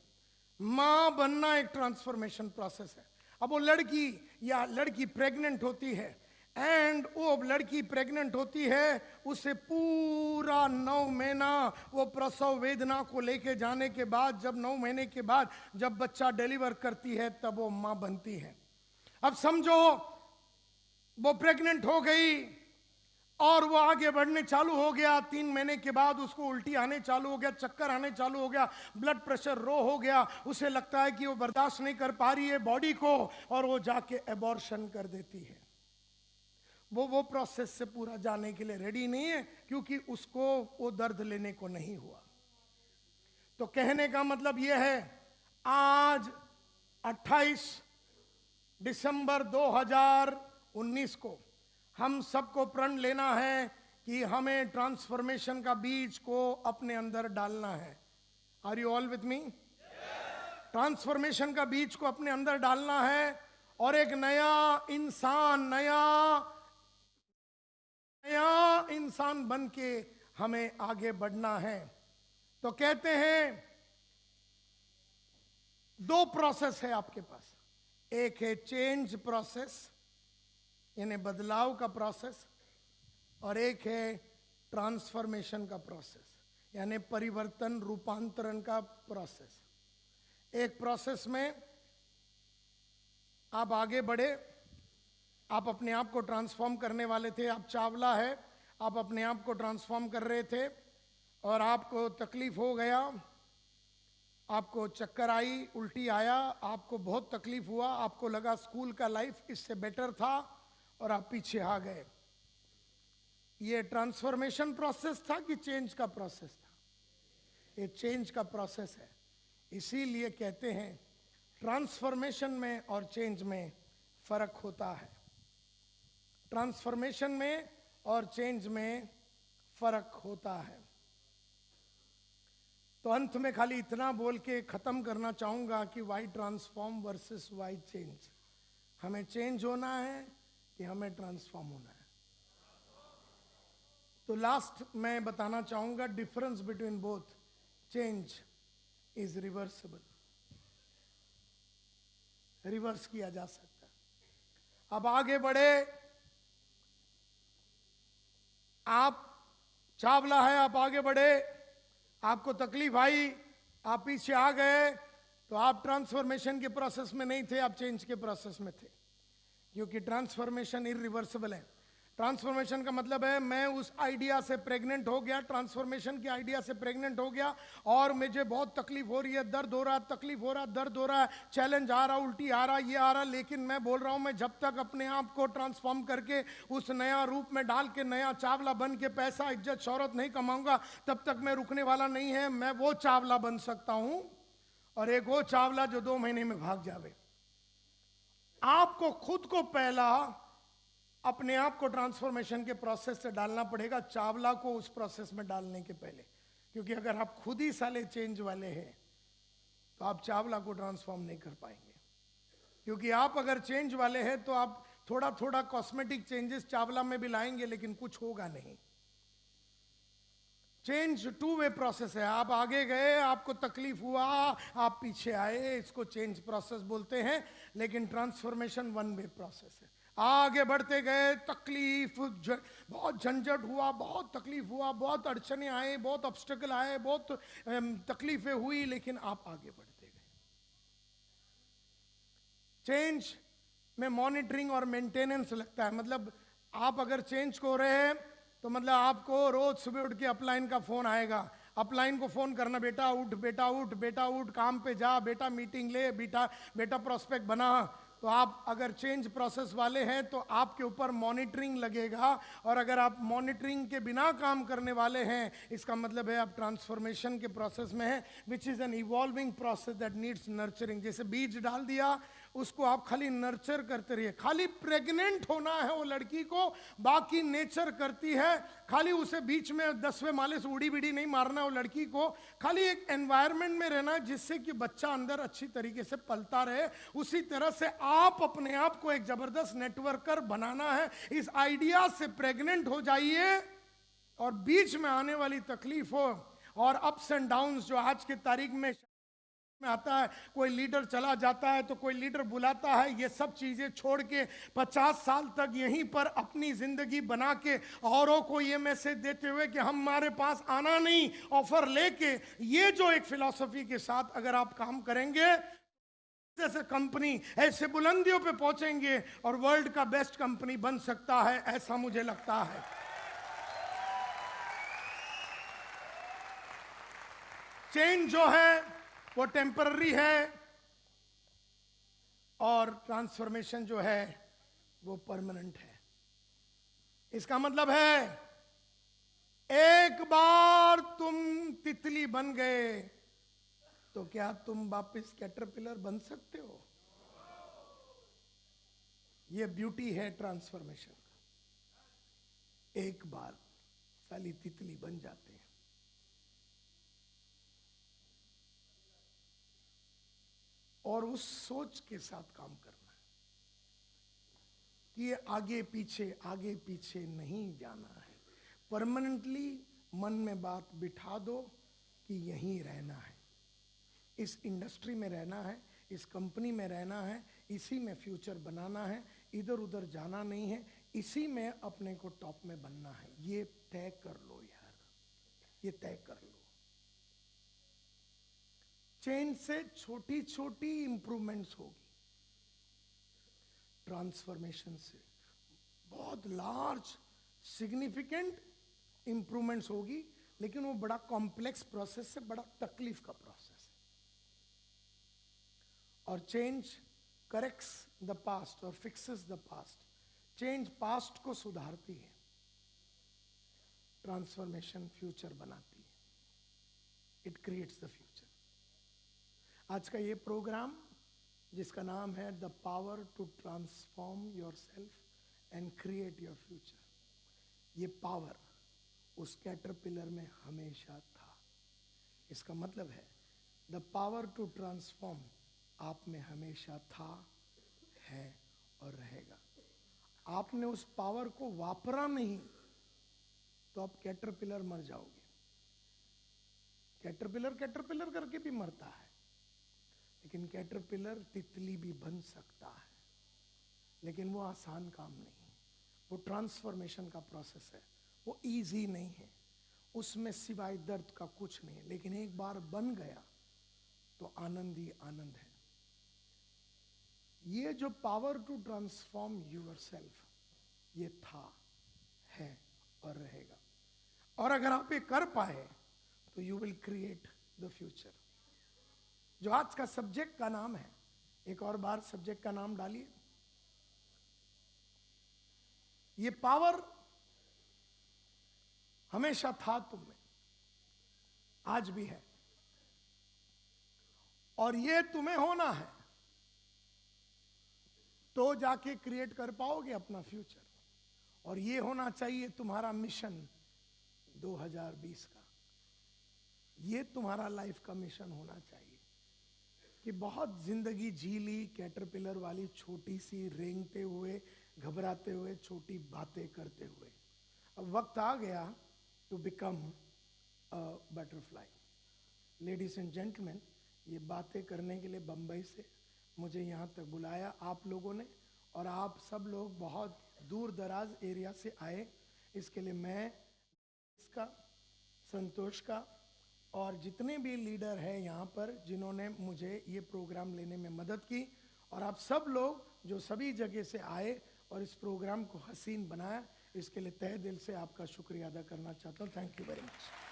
मां बनना एक ट्रांसफॉर्मेशन प्रोसेस है। अब वो लड़की प्रेग्नेंट होती है, एंड वो लड़की प्रेग्नेंट होती है, उसे पूरा 9 महीना वो प्रसव वेदना को लेके जाने के बाद, जब 9 महीने के बाद जब बच्चा डिलीवर करती है, तब वो मां बनती है। अब समझो वो प्रेग्नेंट हो गई और वो आगे बढ़ने चालू हो गया। 3 महीने के बाद उसको उल्टी आने चालू हो गया, चक्कर आने चालू हो गया, ब्लड प्रेशर लो हो गया, उसे लगता है कि वो बर्दाश्त नहीं कर पा रही है बॉडी को, और वो जाके एबॉर्शन कर देती है। वो प्रोसेस से पूरा जाने के लिए रेडी नहीं है, क्योंकि उसको वो दर्द लेने को नहीं हुआ। तो कहने का मतलब ये है, आज 28 दिसंबर 2019 को हम सबको प्रण लेना है कि हमें ट्रांसफॉर्मेशन का बीज को अपने अंदर डालना है। Are you all with me? Transformation का बीज को अपने अंदर डालना है और एक नया इंसान बन के हमें आगे बढ़ना है। तो कहते हैं 2 प्रोसेस है आपके पास, एक है चेंज प्रोसेस यानी बदलाव का प्रोसेस, और एक है ट्रांसफॉर्मेशन का प्रोसेस यानी परिवर्तन, रूपांतरण का प्रोसेस। एक प्रोसेस में आप आगे बढ़े, आप अपने आप को ट्रांसफॉर्म करने वाले थे, आप चावला है, आप अपने आप को ट्रांसफॉर्म कर रहे थे और आपको तकलीफ हो गया, आपको चक्कर आई, उल्टी आया, आपको बहुत तकलीफ हुआ, आपको लगा स्कूल का लाइफ इससे बेटर था और आप पीछे आ गए। ये ट्रांसफॉर्मेशन प्रोसेस था कि चेंज का प्रोसेस था? ये चेंज का प्रोसेस है। इसीलिए कहते हैं ट्रांसफॉर्मेशन में और चेंज में फर्क होता है। ट्रांसफॉर्मेशन में और चेंज में फर्क होता है। तो अंत में खाली इतना बोल के खत्म करना चाहूंगा कि why transform versus why change. हमें चेंज होना है कि हमें ट्रांसफॉर्म होना है? तो लास्ट मैं बताना चाहूंगा difference between both. Change is reversible, reverse किया जा सकता है। अब आगे बढ़े, आप चावला है, आप आगे बढ़े, आपको तकलीफ आई, आप पीछे आ गए, तो आप ट्रांसफॉर्मेशन के प्रोसेस में नहीं थे, आप चेंज के प्रोसेस में थे, क्योंकि ट्रांसफॉर्मेशन इररिवर्सिबल है। ट्रांसफॉर्मेशन का मतलब है मैं उस आइडिया से प्रेग्नेंट हो गया, ट्रांसफॉर्मेशन के आइडिया से प्रेग्नेंट हो गया और मुझे बहुत तकलीफ हो रही है, दर्द हो रहा है, तकलीफ हो रहा है, दर्द हो रहा है, चैलेंज आ रहा, उल्टी आ रहा, ये आ रहा, लेकिन मैं बोल रहा हूं मैं जब तक अपने आप को ट्रांसफॉर्म करके उस नया रूप में डाल के नया चावला बन के पैसा इज्जत शौहरत नहीं कमाऊंगा, तब तक मैं रुकने वाला नहीं है। मैं वो चावला बन सकता हूं और एक वो चावला जो 2 महीने में भाग जावे। आपको खुद को पहला अपने आप को ट्रांसफॉर्मेशन के प्रोसेस से डालना पड़ेगा, चावला को उस प्रोसेस में डालने के पहले। क्योंकि अगर आप खुद ही साले चेंज वाले हैं तो आप चावला को ट्रांसफॉर्म नहीं कर पाएंगे। क्योंकि आप अगर चेंज वाले हैं तो आप थोड़ा थोड़ा कॉस्मेटिक चेंजेस चावला में भी लाएंगे, लेकिन कुछ होगा नहीं। चेंज 2 वे प्रोसेस है। आप आगे गए, आपको तकलीफ हुआ, आप पीछे आए, इसको चेंज प्रोसेस बोलते हैं। लेकिन ट्रांसफॉर्मेशन 1 वे प्रोसेस है। आगे बढ़ते गए, तकलीफ, बहुत झंझट हुआ, बहुत तकलीफ हुआ, बहुत अड़चने आए, बहुत ऑब्स्टेकल आए, बहुत तकलीफें हुई, लेकिन आप आगे बढ़ते गए। चेंज में मॉनिटरिंग और मेंटेनेंस लगता है। मतलब आप अगर चेंज को रहे हैं तो मतलब आपको रोज सुबह उठ के अपलाइन का फोन आएगा, अपलाइन को फोन करना, बेटा उठ, बेटा उठ, बेटा उठ, काम पे जा, बेटा मीटिंग ले, बेटा प्रोस्पेक्ट बना। तो आप अगर चेंज प्रोसेस वाले हैं तो आपके ऊपर मॉनिटरिंग लगेगा, और अगर आप मॉनिटरिंग के बिना काम करने वाले हैं इसका मतलब है आप ट्रांसफॉर्मेशन के प्रोसेस में हैं, which is an evolving process that needs nurturing. जैसे बीज डाल दिया, उसको आप खाली नर्चर करते रहिए। खाली प्रेग्नेंट होना है वो लड़की को, बाकी नेचर करती है। खाली उसे बीच में 10वें माले से उड़ी बिड़ी नहीं मारना वो लड़की को। खाली एक एनवायरनमेंट में रहना जिससे कि बच्चा अंदर अच्छी तरीके से पलता रहे। उसी तरह से आप अपने आप को एक जबरदस्त नेटवर्कर बनाना है। इस आइडिया से प्रेग्नेंट हो जाइए, और बीच में आने वाली तकलीफों और अप्स एंड डाउन्स जो आज की तारीख में आता है, कोई लीडर चला जाता है तो कोई लीडर बुलाता है, ये सब चीजें छोड़ के 50 साल तक यहीं पर अपनी जिंदगी बना के औरों को ये मैसेज देते हुए कि हमारे पास आना नहीं, ऑफर लेके, ये जो एक फिलॉसफी के साथ अगर आप काम करेंगे, जैसे कंपनी ऐसे बुलंदियों पे पहुंचेंगे और वर्ल्ड का बेस्ट कंपनी बन सकता है, ऐसा मुझे लगता है। चेंज जो है वो टेम्पररी है और ट्रांसफॉर्मेशन जो है वो परमानेंट है। इसका मतलब है एक बार तुम तितली बन गए तो क्या तुम वापस कैटरपिलर बन सकते हो? ये ब्यूटी है ट्रांसफॉर्मेशन का। एक बार साली तितली बन जाते हैं। और उस सोच के साथ काम करना है कि आगे पीछे नहीं जाना है। परमानेंटली मन में बात बिठा दो कि यहीं रहना है, इस इंडस्ट्री में रहना है, इस कंपनी में रहना है, इसी में फ्यूचर बनाना है, इधर उधर जाना नहीं है, इसी में अपने को टॉप में बनना है। ये तय कर लो यार, ये तय कर लो। चेंज से छोटी छोटी इंप्रूवमेंट्स होगी, ट्रांसफॉर्मेशन से बहुत लार्ज सिग्निफिकेंट इंप्रूवमेंट्स होगी, लेकिन वो बड़ा कॉम्प्लेक्स प्रोसेस है, बड़ा तकलीफ का प्रोसेस है। और चेंज करेक्ट्स द पास्ट और fixes the past. Change past को सुधारती है, ट्रांसफॉर्मेशन फ्यूचर बनाती है, इट क्रिएट्स द फ्यूचर। आज का ये प्रोग्राम जिसका नाम है the power to transform yourself and create your future, ये पावर उस कैटरपिलर में हमेशा था। इसका मतलब है द पावर टू ट्रांसफॉर्म आप में हमेशा था, है और रहेगा। आपने उस पावर को वापरा नहीं तो आप कैटरपिलर मर जाओगे। कैटरपिलर कैटरपिलर करके भी मरता है, लेकिन कैटरपिलर तितली भी बन सकता है, लेकिन वो आसान काम नहीं है। वो ट्रांसफॉर्मेशन का प्रोसेस है, वो इजी नहीं है, उसमें सिवाय दर्द का कुछ नहीं है। लेकिन एक बार बन गया तो आनंद ही आनंद है। ये जो पावर टू ट्रांसफॉर्म योरसेल्फ, ये था, है और रहेगा। और अगर आप ये कर पाए तो you will create the future. जो आज का सब्जेक्ट का नाम है, एक और बार सब्जेक्ट का नाम डालिए। ये पावर हमेशा था तुम में, आज भी है, और ये तुम्हें होना है तो जाके क्रिएट कर पाओगे अपना फ्यूचर। और ये होना चाहिए तुम्हारा मिशन 2020 का। ये तुम्हारा लाइफ का मिशन होना चाहिए कि बहुत जिंदगी जी ली कैटरपिलर वाली, छोटी सी, रेंगते हुए, घबराते हुए, छोटी बातें करते हुए। अब वक्त आ गया to become a butterfly. Ladies and gentleman, ये बातें करने के लिए बम्बई से मुझे यहाँ तक बुलाया आप लोगों ने, और आप सब लोग बहुत दूर दराज एरिया से आए। इसके लिए मैं इसका, संतोष का और जितने भी लीडर हैं यहाँ पर जिन्होंने मुझे ये प्रोग्राम लेने में मदद की, और आप सब लोग जो सभी जगह से आए और इस प्रोग्राम को हसीन बनाया, इसके लिए तहे दिल से आपका शुक्रिया अदा करना चाहता हूँ। Thank you very much.